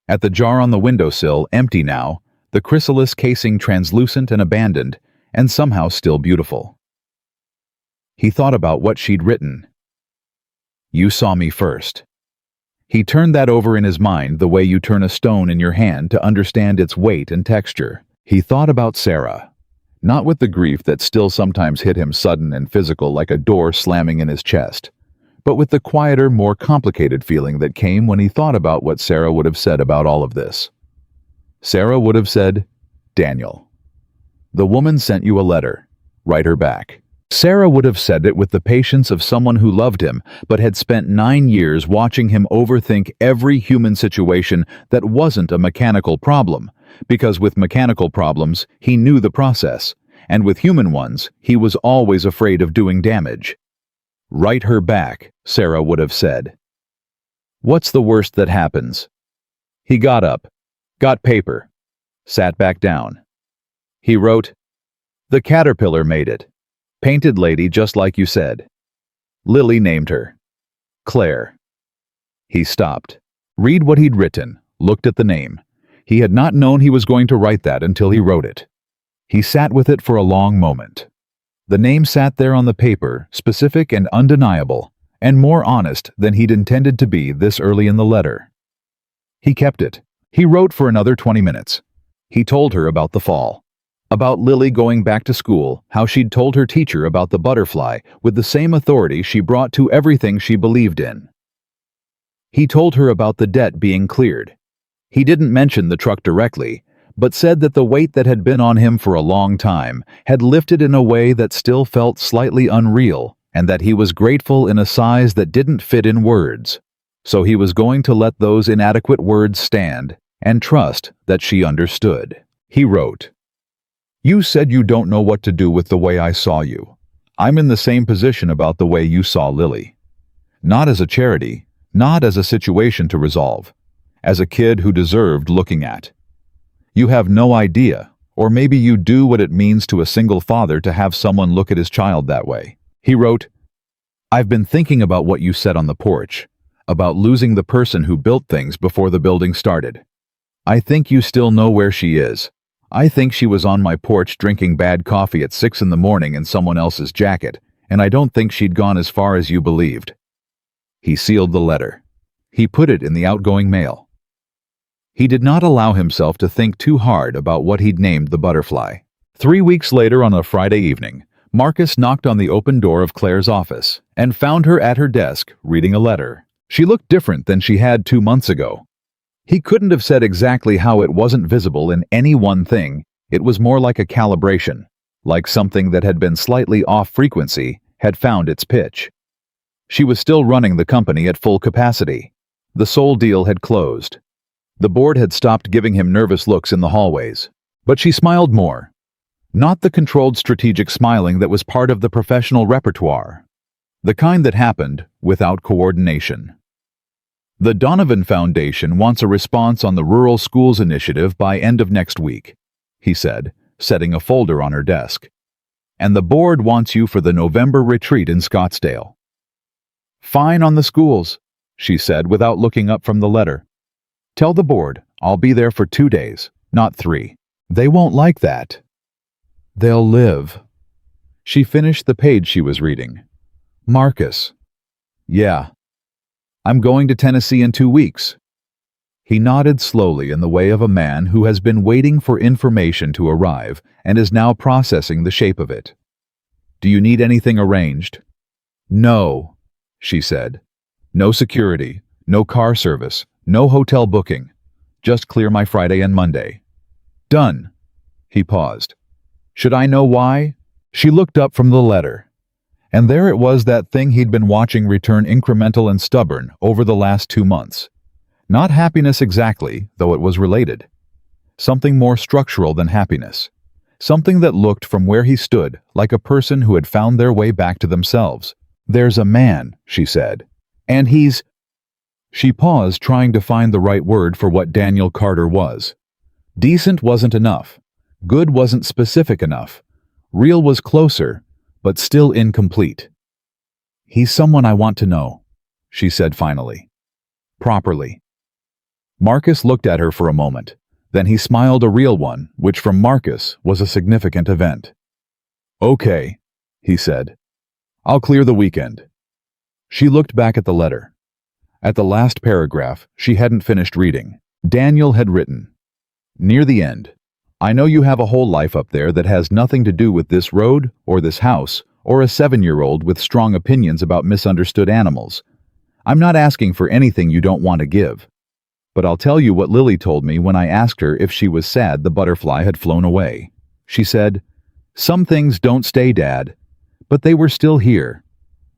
at the jar on the windowsill, empty now, the chrysalis casing translucent and abandoned, and somehow still beautiful. He thought about what she'd written. "You saw me first." He turned that over in his mind the way you turn a stone in your hand to understand its weight and texture. He thought about Sarah. Not with the grief that still sometimes hit him sudden and physical like a door slamming in his chest, but with the quieter, more complicated feeling that came when he thought about what Sarah would have said about all of this. Sarah would have said, "Daniel, the woman sent you a letter. Write her back. Sarah would have said it with the patience of someone who loved him, but had spent 9 years watching him overthink every human situation that wasn't a mechanical problem, because with mechanical problems, he knew the process, and with human ones, he was always afraid of doing damage. Write her back, Sarah would have said. What's the worst that happens? He got up, got paper, sat back down. He wrote, "The caterpillar made it. Painted lady just like you said. Lily named her. Claire." He stopped. Read what he'd written, looked at the name. He had not known he was going to write that until he wrote it. He sat with it for a long moment. The name sat there on the paper, specific and undeniable, and more honest than he'd intended to be this early in the letter. He kept it. He wrote for another 20 minutes. He told her about the fall. About Lily going back to school, how she'd told her teacher about the butterfly with the same authority she brought to everything she believed in. He told her about the debt being cleared. He didn't mention the truck directly, but said that the weight that had been on him for a long time had lifted in a way that still felt slightly unreal, and that he was grateful in a size that didn't fit in words. So he was going to let those inadequate words stand and trust that she understood. He wrote, "You said you don't know what to do with the way I saw you. I'm in the same position about the way you saw Lily. Not as a charity, not as a situation to resolve, as a kid who deserved looking at. You have no idea, or maybe you do, what it means to a single father to have someone look at his child that way." He wrote, "I've been thinking about what you said on the porch, about losing the person who built things before the building started. I think you still know where she is. I think she was on my porch drinking bad coffee at 6 in the morning in someone else's jacket, and I don't think she'd gone as far as you believed." He sealed the letter. He put it in the outgoing mail. He did not allow himself to think too hard about what he'd named the butterfly. 3 weeks later, on a Friday evening, Marcus knocked on the open door of Claire's office and found her at her desk reading a letter. She looked different than she had 2 months ago. He couldn't have said exactly how it wasn't visible in any one thing. It was more like a calibration, like something that had been slightly off frequency had found its pitch. She was still running the company at full capacity. The sole deal had closed. The board had stopped giving him nervous looks in the hallways. But she smiled more. Not the controlled strategic smiling that was part of the professional repertoire. The kind that happened without coordination. "The Donovan Foundation wants a response on the Rural Schools Initiative by end of next week," he said, setting a folder on her desk. "And the board wants you for the November retreat in Scottsdale." "Fine on the schools," she said without looking up from the letter. "Tell the board I'll be there for 2 days, not 3. They won't like that. They'll live." She finished the page she was reading. "Marcus." "Yeah. I'm going to Tennessee in 2 weeks." He nodded slowly in the way of a man who has been waiting for information to arrive and is now processing the shape of it. "Do you need anything arranged?" "No," she said. "No security, no car service, no hotel booking. Just clear my Friday and Monday." "Done." He paused. "Should I know why?" She looked up from the letter. And there it was, that thing he'd been watching return incremental and stubborn over the last 2 months. Not happiness exactly, though it was related. Something more structural than happiness. Something that looked from where he stood like a person who had found their way back to themselves. "There's a man," she said. "And he's—" She paused, trying to find the right word for what Daniel Carter was. Decent wasn't enough. Good wasn't specific enough. Real was closer, but still incomplete. "He's someone I want to know," she said finally. "Properly." Marcus looked at her for a moment. Then he smiled, a real one, which from Marcus was a significant event. "Okay," he said. "I'll clear the weekend." She looked back at the letter. At the last paragraph, she hadn't finished reading. Daniel had written, "Near the end, I know you have a whole life up there that has nothing to do with this road or this house or a 7-year-old with strong opinions about misunderstood animals. I'm not asking for anything you don't want to give. But I'll tell you what Lily told me when I asked her if she was sad the butterfly had flown away. She said, 'Some things don't stay, Dad, But they were still here.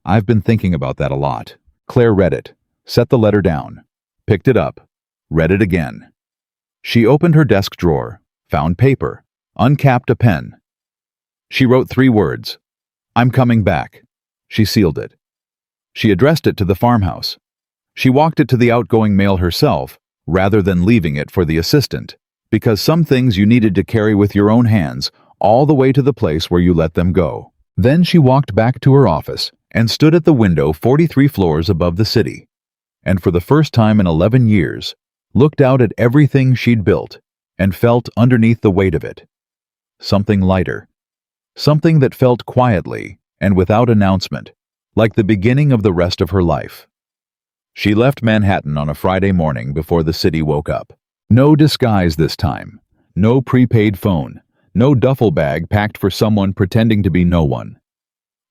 I've been thinking about that a lot. Claire read it, set the letter down, picked it up, read it again. She opened her desk drawer, found paper, uncapped a pen. She wrote 3 words. I'm coming back. She sealed it. She addressed it to the farmhouse. She walked it to the outgoing mail herself, rather than leaving it for the assistant, because some things you needed to carry with your own hands all the way to the place where you let them go. Then she walked back to her office and stood at the window 43 floors above the city, and for the first time in 11 years, looked out at everything she'd built and felt underneath the weight of it. Something lighter. Something that felt quietly and without announcement, like the beginning of the rest of her life. She left Manhattan on a Friday morning before the city woke up. No disguise this time. No prepaid phone. No duffel bag packed for someone pretending to be no one.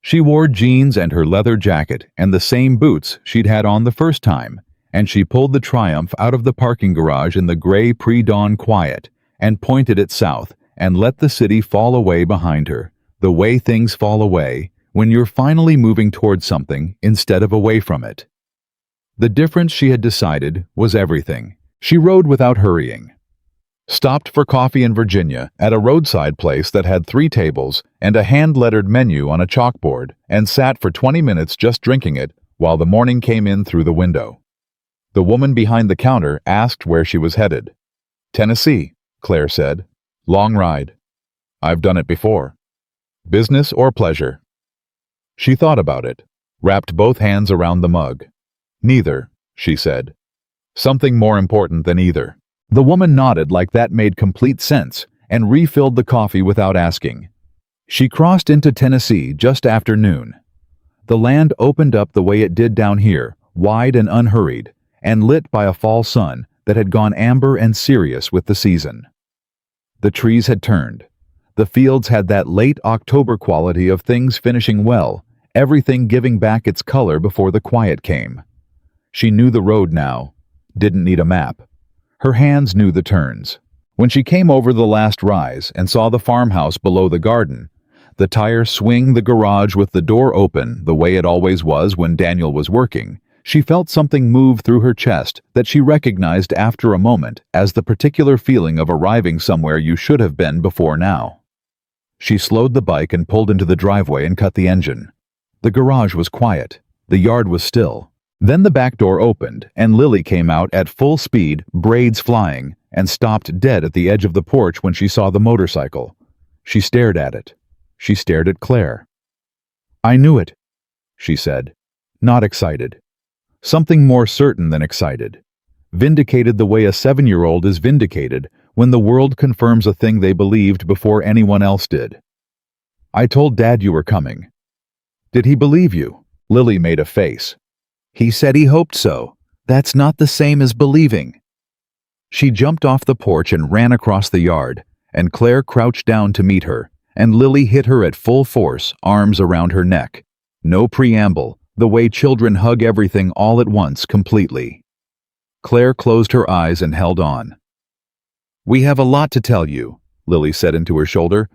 She wore jeans and her leather jacket and the same boots she'd had on the first time, and she pulled the Triumph out of the parking garage in the gray pre-dawn quiet and pointed it south and let the city fall away behind her, the way things fall away when you're finally moving towards something instead of away from it. The difference, she had decided, was everything. She rode without hurrying. Stopped for coffee in Virginia at a roadside place that had 3 tables and a hand-lettered menu on a chalkboard, and sat for 20 minutes just drinking it while the morning came in through the window. The woman behind the counter asked where she was headed. Tennessee, Claire said. Long ride. I've done it before. Business or pleasure? She thought about it, wrapped both hands around the mug. Neither, she said. Something more important than either. The woman nodded like that made complete sense and refilled the coffee without asking. She crossed into Tennessee just after noon. The land opened up the way it did down here, wide and unhurried, and lit by a fall sun that had gone amber and serious with the season. The trees had turned. The fields had that late October quality of things finishing well, everything giving back its color before the quiet came. She knew the road now, didn't need a map. Her hands knew the turns. When she came over the last rise and saw the farmhouse below the garden, the tire swing the garage with the door open the way it always was when Daniel was working, she felt something move through her chest that she recognized after a moment as the particular feeling of arriving somewhere you should have been before now. She slowed the bike and pulled into the driveway and cut the engine. The garage was quiet. The yard was still. Then the back door opened, and Lily came out at full speed, braids flying, and stopped dead at the edge of the porch when she saw the motorcycle. She stared at it. She stared at Claire. I knew it, she said, not excited. Something more certain than excited. Vindicated the way a 7-year-old is vindicated when the world confirms a thing they believed before anyone else did. I told Dad you were coming. Did he believe you? Lily made a face. He said he hoped so. That's not the same as believing. She jumped off the porch and ran across the yard, and Claire crouched down to meet her, and Lily hit her at full force, arms around her neck. No preamble, the way children hug everything all at once completely. Claire closed her eyes and held on. We have a lot to tell you, Lily said into her shoulder.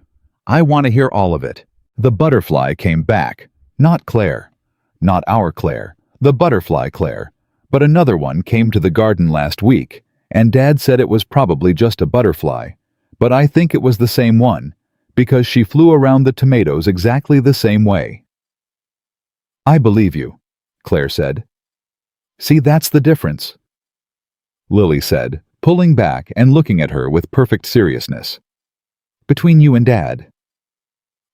I want to hear all of it. The butterfly came back. Not Claire. Not our Claire. The butterfly Claire. But another one came to the garden last week, and Dad said it was probably just a butterfly. But I think it was the same one, because she flew around the tomatoes exactly the same way. I believe you, Claire said. See, that's the difference, Lily said, pulling back and looking at her with perfect seriousness. Between you and Dad.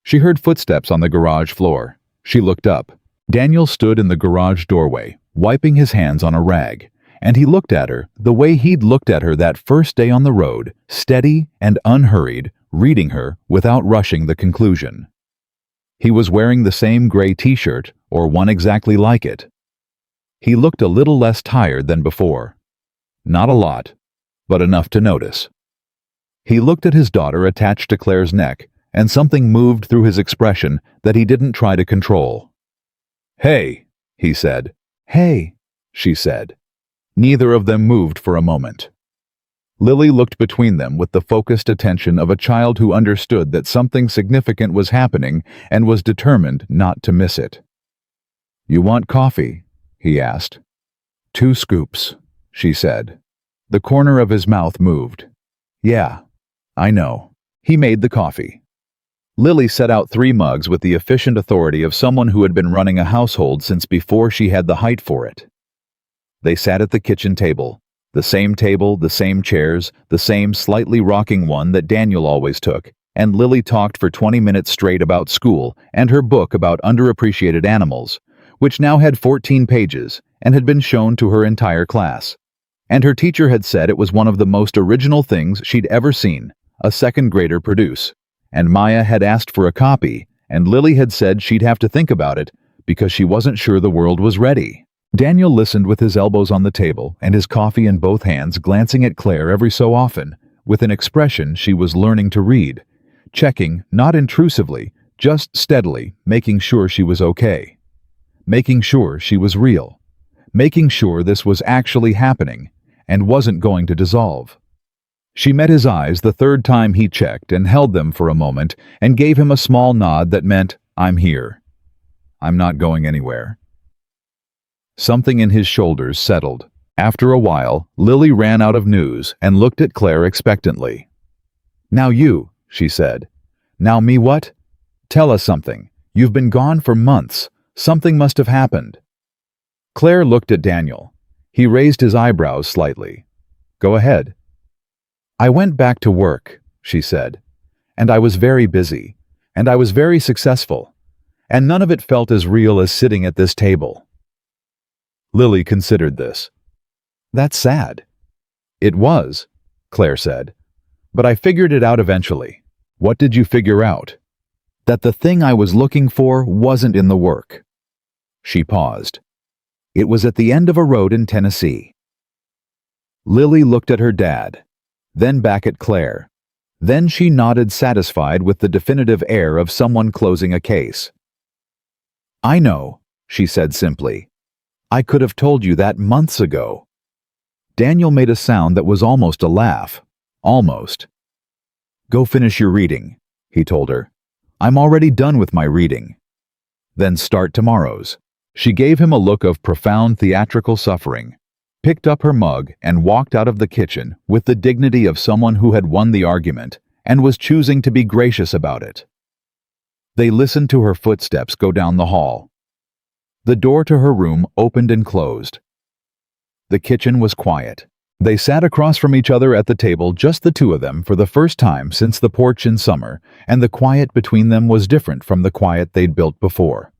She heard footsteps on the garage floor. She looked up. Daniel stood in the garage doorway, wiping his hands on a rag, and he looked at her the way he'd looked at her that first day on the road, steady and unhurried, reading her without rushing the conclusion. He was wearing the same gray t-shirt, or one exactly like it. He looked a little less tired than before. Not a lot, but enough to notice. He looked at his daughter attached to Claire's neck, and something moved through his expression that he didn't try to control. Hey, he said. Hey, she said. Neither of them moved for a moment. Lily looked between them with the focused attention of a child who understood that something significant was happening and was determined not to miss it. "You want coffee?" he asked. "2 scoops," she said. The corner of his mouth moved. "Yeah, I know." He made the coffee. Lily set out 3 mugs with the efficient authority of someone who had been running a household since before she had the height for it. They sat at the kitchen table, the same chairs, the same slightly rocking one that Daniel always took, and Lily talked for 20 minutes straight about school and her book about underappreciated animals, which now had 14 pages and had been shown to her entire class. And her teacher had said it was one of the most original things she'd ever seen a 2nd grader produce. And Maya had asked for a copy, and Lily had said she'd have to think about it because she wasn't sure the world was ready. Daniel listened with his elbows on the table and his coffee in both hands, glancing at Claire every so often, with an expression she was learning to read, checking, not intrusively, just steadily, making sure she was okay. Making sure she was real. Making sure this was actually happening and wasn't going to dissolve. She met his eyes the 3rd time he checked and held them for a moment and gave him a small nod that meant, "I'm here. I'm not going anywhere." Something in his shoulders settled. After a while, Lily ran out of news and looked at Claire expectantly. "Now you," she said. "Now me what? Tell us something. You've been gone for months. Something must have happened." Claire looked at Daniel. He raised his eyebrows slightly. "Go ahead." "I went back to work," she said. "And I was very busy. And I was very successful. And none of it felt as real as sitting at this table." Lily considered this. "That's sad." "It was," Claire said. "But I figured it out eventually." "What did you figure out?" "That the thing I was looking for wasn't in the work." She paused. "It was at the end of a road in Tennessee." Lily looked at her dad, then back at Claire. Then she nodded, satisfied with the definitive air of someone closing a case. "I know," she said simply. "I could have told you that months ago." Daniel made a sound that was almost a laugh. Almost. "Go finish your reading," he told her. "I'm already done with my reading." "Then start tomorrow's." She gave him a look of profound theatrical suffering, picked up her mug and walked out of the kitchen with the dignity of someone who had won the argument and was choosing to be gracious about it. They listened to her footsteps go down the hall. The door to her room opened and closed. The kitchen was quiet. They sat across from each other at the table, just the 2 of them, for the first time since the porch in summer, and the quiet between them was different from the quiet they'd built before.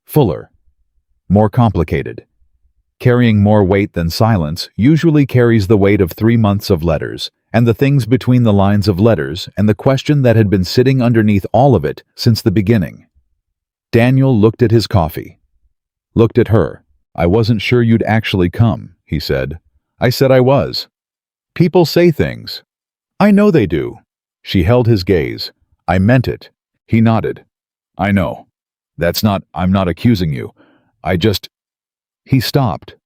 Fuller. More complicated. Carrying more weight than silence usually carries the weight of 3 months of letters, and the things between the lines of letters, and the question that had been sitting underneath all of it since the beginning. Daniel looked at his coffee. Looked at her. "I wasn't sure you'd actually come," he said. "I said I was. People say things." "I know they do." She held his gaze. "I meant it." He nodded. "I know. I'm not accusing you. I just..." He stopped.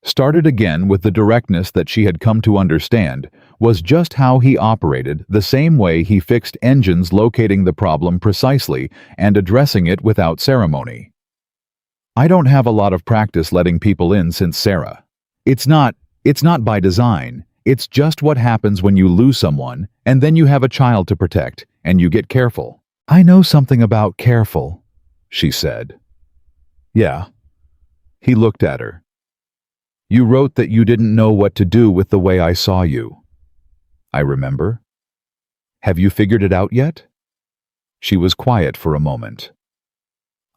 Started again with the directness that she had come to understand was just how he operated, the same way he fixed engines, locating the problem precisely and addressing it without ceremony. "I don't have a lot of practice letting people in since Sarah. It's not by design. It's just what happens when you lose someone and then you have a child to protect and you get careful." "I know something about careful," she said. "Yeah." He looked at her. "You wrote that you didn't know what to do with the way I saw you." "I remember." "Have you figured it out yet?" She was quiet for a moment.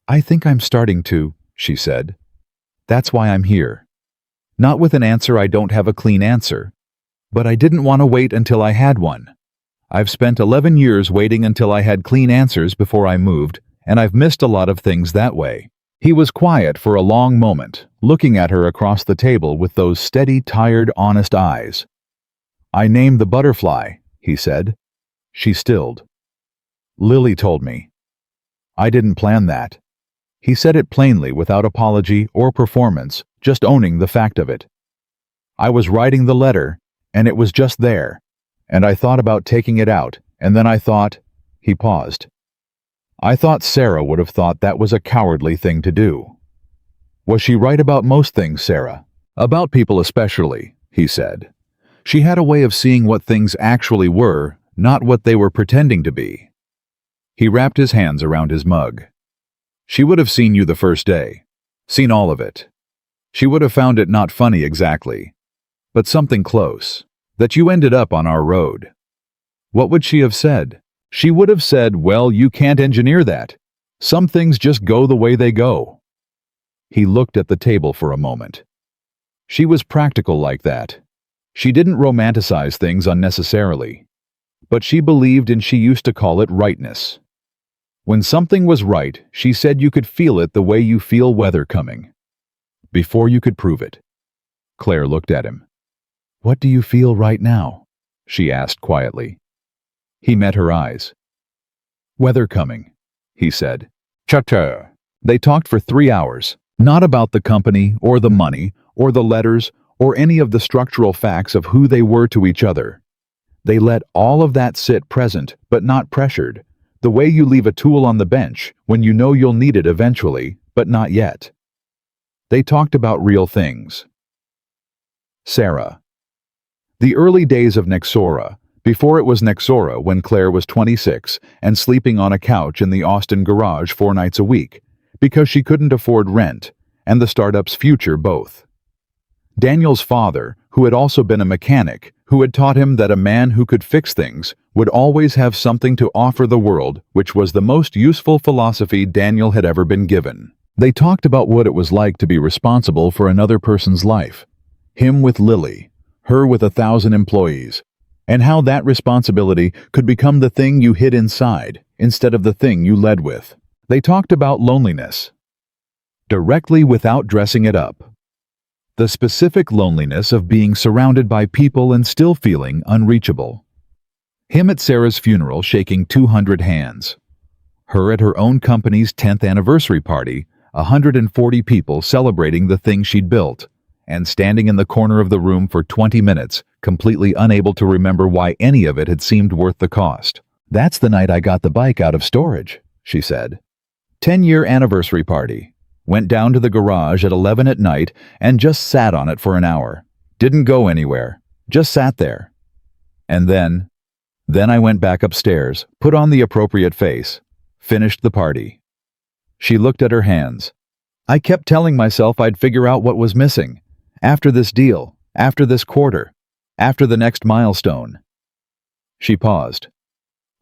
"I think I'm starting to," she said. "That's why I'm here. Not with an answer. I don't have a clean answer. But I didn't want to wait until I had one. I've spent 11 years waiting until I had clean answers before I moved, and I've missed a lot of things that way." He was quiet for a long moment, looking at her across the table with those steady, tired, honest eyes. "I named the butterfly," he said. She stilled. "Lily told me." "I didn't plan that." He said it plainly, without apology or performance, just owning the fact of it. "I was writing the letter, and it was just there. And I thought about taking it out, and then I thought—" He paused. "I thought Sarah would have thought that was a cowardly thing to do." "Was she right about most things, Sarah?" "About people especially," he said. "She had a way of seeing what things actually were, not what they were pretending to be." He wrapped his hands around his mug. "She would have seen you the first day. Seen all of it. She would have found it not funny exactly, but something close. That you ended up on our road. What would she have said? She would have said, 'Well, you can't engineer that. Some things just go the way they go.'" He looked at the table for a moment. "She was practical like that. She didn't romanticize things unnecessarily. But she believed, and she used to call it rightness. When something was right, she said you could feel it the way you feel weather coming. Before you could prove it." Claire looked at him. "What do you feel right now?" she asked quietly. He met her eyes. "Weather coming," he said. Cha-cha. They talked for 3 hours, not about the company or the money or the letters or any of the structural facts of who they were to each other. They let all of that sit present, but not pressured, the way you leave a tool on the bench when you know you'll need it eventually, but not yet. They talked about real things. Sarah. The early days of Nexora, before it was Nexora, when Claire was 26 and sleeping on a couch in the Austin garage 4 nights a week, because she couldn't afford rent and the startup's future both. Daniel's father, who had also been a mechanic, who had taught him that a man who could fix things would always have something to offer the world, which was the most useful philosophy Daniel had ever been given. They talked about what it was like to be responsible for another person's life. Him with Lily, her with 1,000 employees, and how that responsibility could become the thing you hid inside instead of the thing you led with. They talked about loneliness, directly without dressing it up. The specific loneliness of being surrounded by people and still feeling unreachable. Him at Sarah's funeral shaking 200 hands. Her at her own company's 10th anniversary party, 140 people celebrating the thing she'd built, and standing in the corner of the room for 20 minutes, completely unable to remember why any of it had seemed worth the cost. "That's the night I got the bike out of storage," she said. 10-year anniversary party. Went down to the garage at 11 at night and just sat on it for an hour. Didn't go anywhere. Just sat there. And then I went back upstairs, put on the appropriate face, finished the party. She looked at her hands. "I kept telling myself I'd figure out what was missing. After this deal, after this quarter, after the next milestone." She paused.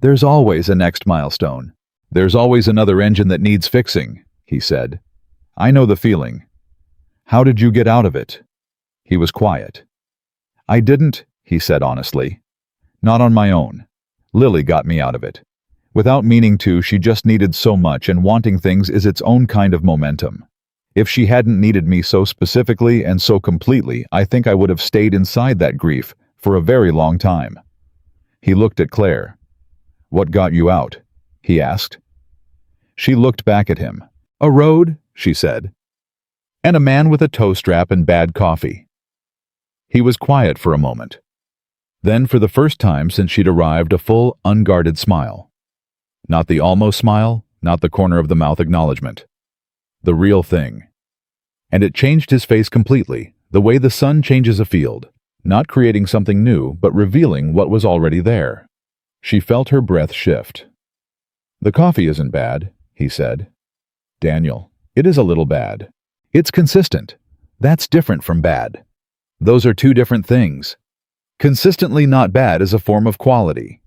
"There's always a next milestone. There's always another engine that needs fixing," he said. "I know the feeling. How did you get out of it?" He was quiet. "I didn't," he said honestly. "Not on my own. Lily got me out of it. Without meaning to, she just needed so much, and wanting things is its own kind of momentum. If she hadn't needed me so specifically and so completely, I think I would have stayed inside that grief for a very long time." He looked at Claire. "What got you out?" he asked. She looked back at him. "A road," she said. "And a man with a toe strap and bad coffee." He was quiet for a moment. Then, for the first time since she'd arrived, a full, unguarded smile. Not the almost smile, not the corner of the mouth acknowledgement. The real thing. And it changed his face completely, the way the sun changes a field, not creating something new, but revealing what was already there. She felt her breath shift. "The coffee isn't bad," he said. "Daniel, it is a little bad. It's consistent. That's different from bad. Those are two different things. Consistently not bad is a form of quality.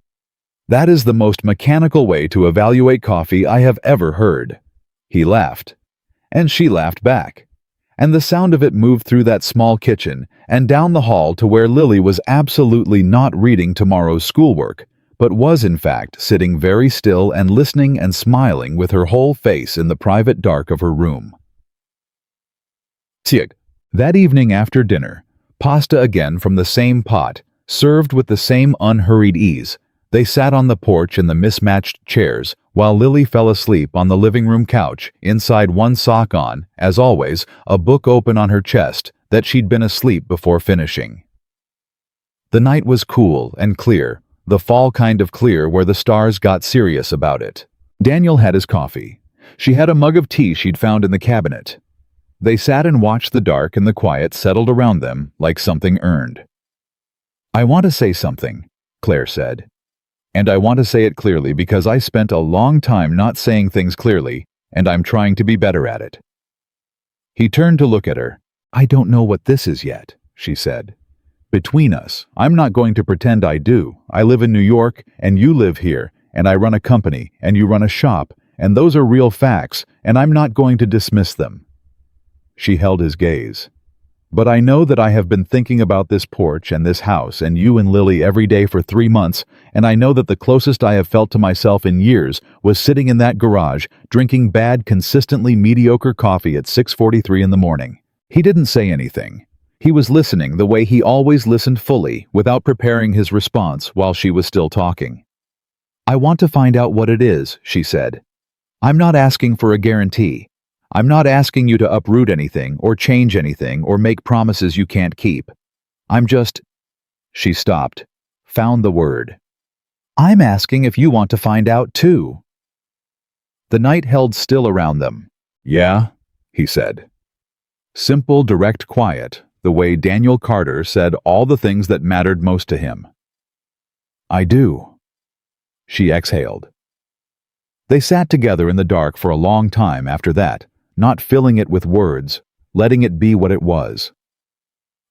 That is the most mechanical way to evaluate coffee I have ever heard." He laughed, and she laughed back, and the sound of it moved through that small kitchen and down the hall to where Lily was absolutely not reading tomorrow's schoolwork, but was in fact sitting very still and listening and smiling with her whole face in the private dark of her room. That evening after dinner, pasta again from the same pot, served with the same unhurried ease, they sat on the porch in the mismatched chairs while Lily fell asleep on the living room couch, inside one sock on, as always, a book open on her chest that she'd been asleep before finishing. The night was cool and clear, the fall kind of clear where the stars got serious about it. Daniel had his coffee. She had a mug of tea she'd found in the cabinet. They sat and watched the dark and the quiet settled around them like something earned. "I want to say something," Claire said. "And I want to say it clearly because I spent a long time not saying things clearly, and I'm trying to be better at it." He turned to look at her. "I don't know what this is yet," she said. "Between us, I'm not going to pretend I do. I live in New York, and you live here, and I run a company, and you run a shop, and those are real facts, and I'm not going to dismiss them." She held his gaze. "But I know that I have been thinking about this porch and this house and you and Lily every day for 3 months, and I know that the closest I have felt to myself in years was sitting in that garage, drinking bad, consistently mediocre coffee at 6:43 in the morning." He didn't say anything. He was listening the way he always listened, fully, without preparing his response while she was still talking. "I want to find out what it is," she said. "I'm not asking for a guarantee. I'm not asking you to uproot anything or change anything or make promises you can't keep. I'm just—" She stopped, found the word. "I'm asking if you want to find out too." The night held still around them. "Yeah," he said. Simple, direct quiet, the way Daniel Carter said all the things that mattered most to him. "I do." She exhaled. They sat together in the dark for a long time after that, not filling it with words, letting it be what it was.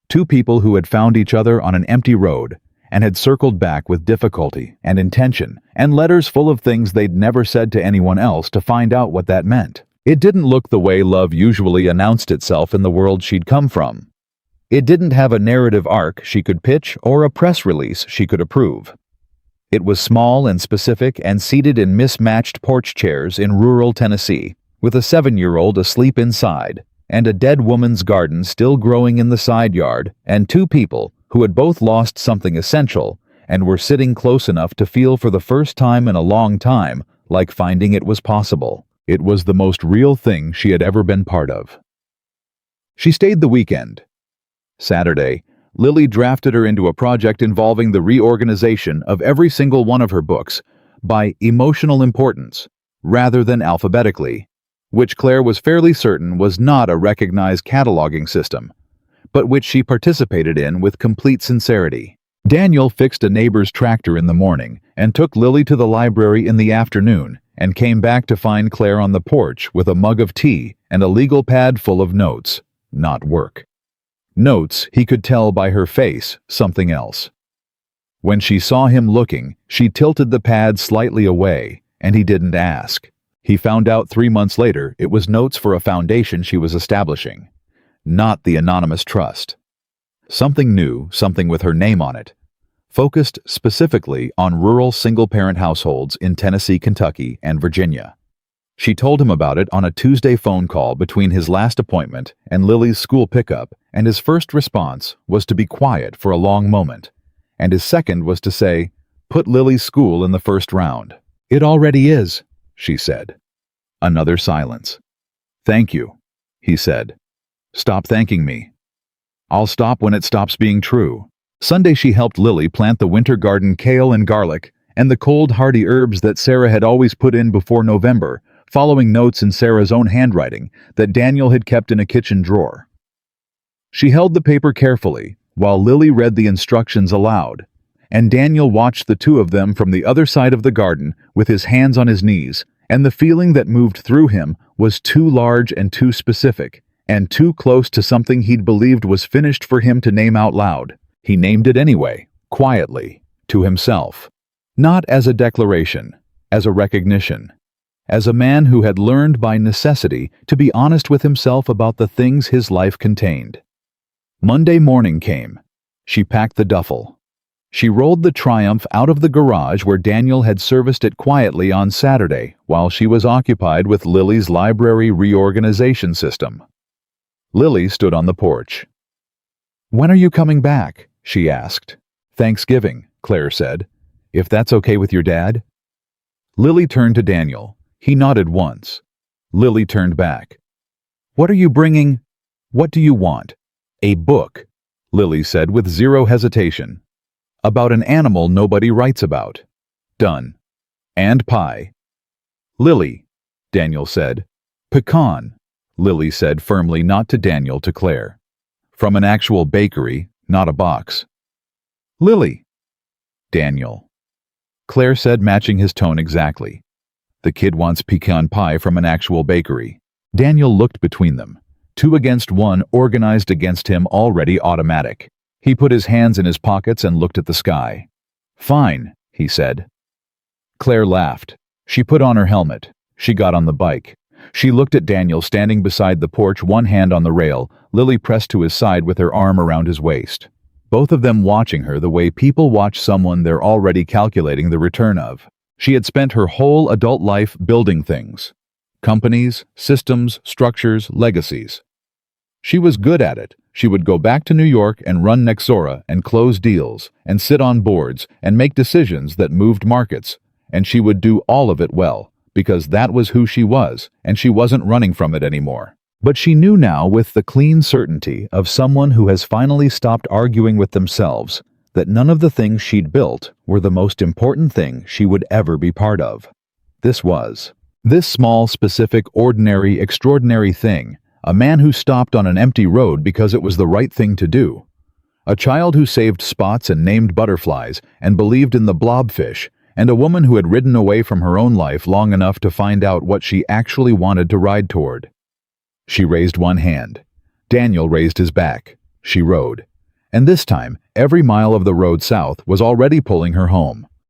Two people who had found each other on an empty road and had circled back with difficulty and intention and letters full of things they'd never said to anyone else to find out what that meant. It didn't look the way love usually announced itself in the world she'd come from. It didn't have a narrative arc she could pitch or a press release she could approve. It was small and specific and seated in mismatched porch chairs in rural Tennessee, with a 7-year-old asleep inside, and a dead woman's garden still growing in the side yard, and two people who had both lost something essential and were sitting close enough to feel for the first time in a long time like finding it was possible. It was the most real thing she had ever been part of. She stayed the weekend. Saturday, Lily drafted her into a project involving the reorganization of every single one of her books by emotional importance, rather than alphabetically, which Claire was fairly certain was not a recognized cataloging system, but which she participated in with complete sincerity. Daniel fixed a neighbor's tractor in the morning and took Lily to the library in the afternoon and came back to find Claire on the porch with a mug of tea and a legal pad full of notes, not work. Notes, he could tell by her face, something else. When she saw him looking, she tilted the pad slightly away, and he didn't ask. He found out 3 months later it was notes for a foundation she was establishing, not the anonymous trust. Something new, something with her name on it, focused specifically on rural single-parent households in Tennessee, Kentucky, and Virginia. She told him about it on a Tuesday phone call between his last appointment and Lily's school pickup, and his first response was to be quiet for a long moment, and his second was to say, "Put Lily's school in the first round." "It already is," she said. Another silence. "Thank you," he said. "Stop thanking me. I'll stop when it stops being true." Sunday she helped Lily plant the winter garden kale and garlic and the cold hardy herbs that Sarah had always put in before November, following notes in Sarah's own handwriting that Daniel had kept in a kitchen drawer. She held the paper carefully while Lily read the instructions aloud, and Daniel watched the two of them from the other side of the garden with his hands on his knees, and the feeling that moved through him was too large and too specific, and too close to something he'd believed was finished for him to name out loud. He named it anyway, quietly, to himself. Not as a declaration, as a recognition. As a man who had learned by necessity to be honest with himself about the things his life contained. Monday morning came. She packed the duffel. She rolled the Triumph out of the garage where Daniel had serviced it quietly on Saturday while she was occupied with Lily's library reorganization system. Lily stood on the porch. "When are you coming back?" she asked. "Thanksgiving," Claire said. "If that's okay with your dad?" Lily turned to Daniel. He nodded once. Lily turned back. "What are you bringing? What do you want?" "A book," Lily said with zero hesitation. About an animal nobody writes about. Done. And pie. Lily, Daniel said. Pecan, Lily said firmly, not to Daniel, to Claire. From an actual bakery, not a box. Lily. Daniel. Claire said, matching his tone exactly. The kid wants pecan pie from an actual bakery. Daniel looked between them. 2 against 1, organized against him, already automatic. He put his hands in his pockets and looked at the sky. Fine, he said. Claire laughed. She put on her helmet. She got on the bike. She looked at Daniel standing beside the porch, one hand on the rail, Lily pressed to his side with her arm around his waist. Both of them watching her the way people watch someone they're already calculating the return of. She had spent her whole adult life building things. Companies, systems, structures, legacies. She was good at it. She would go back to New York and run Nexora and close deals and sit on boards and make decisions that moved markets. And she would do all of it well, because that was who she was, and she wasn't running from it anymore. But she knew now, with the clean certainty of someone who has finally stopped arguing with themselves, that none of the things she'd built were the most important thing she would ever be part of. This was. This small, specific, ordinary, extraordinary thing. A man who stopped on an empty road because it was the right thing to do. A child who saved spots and named butterflies and believed in the blobfish, and a woman who had ridden away from her own life long enough to find out what she actually wanted to ride toward. She raised one hand. Daniel raised his back. She rode. And this time, every mile of the road south was already pulling her home.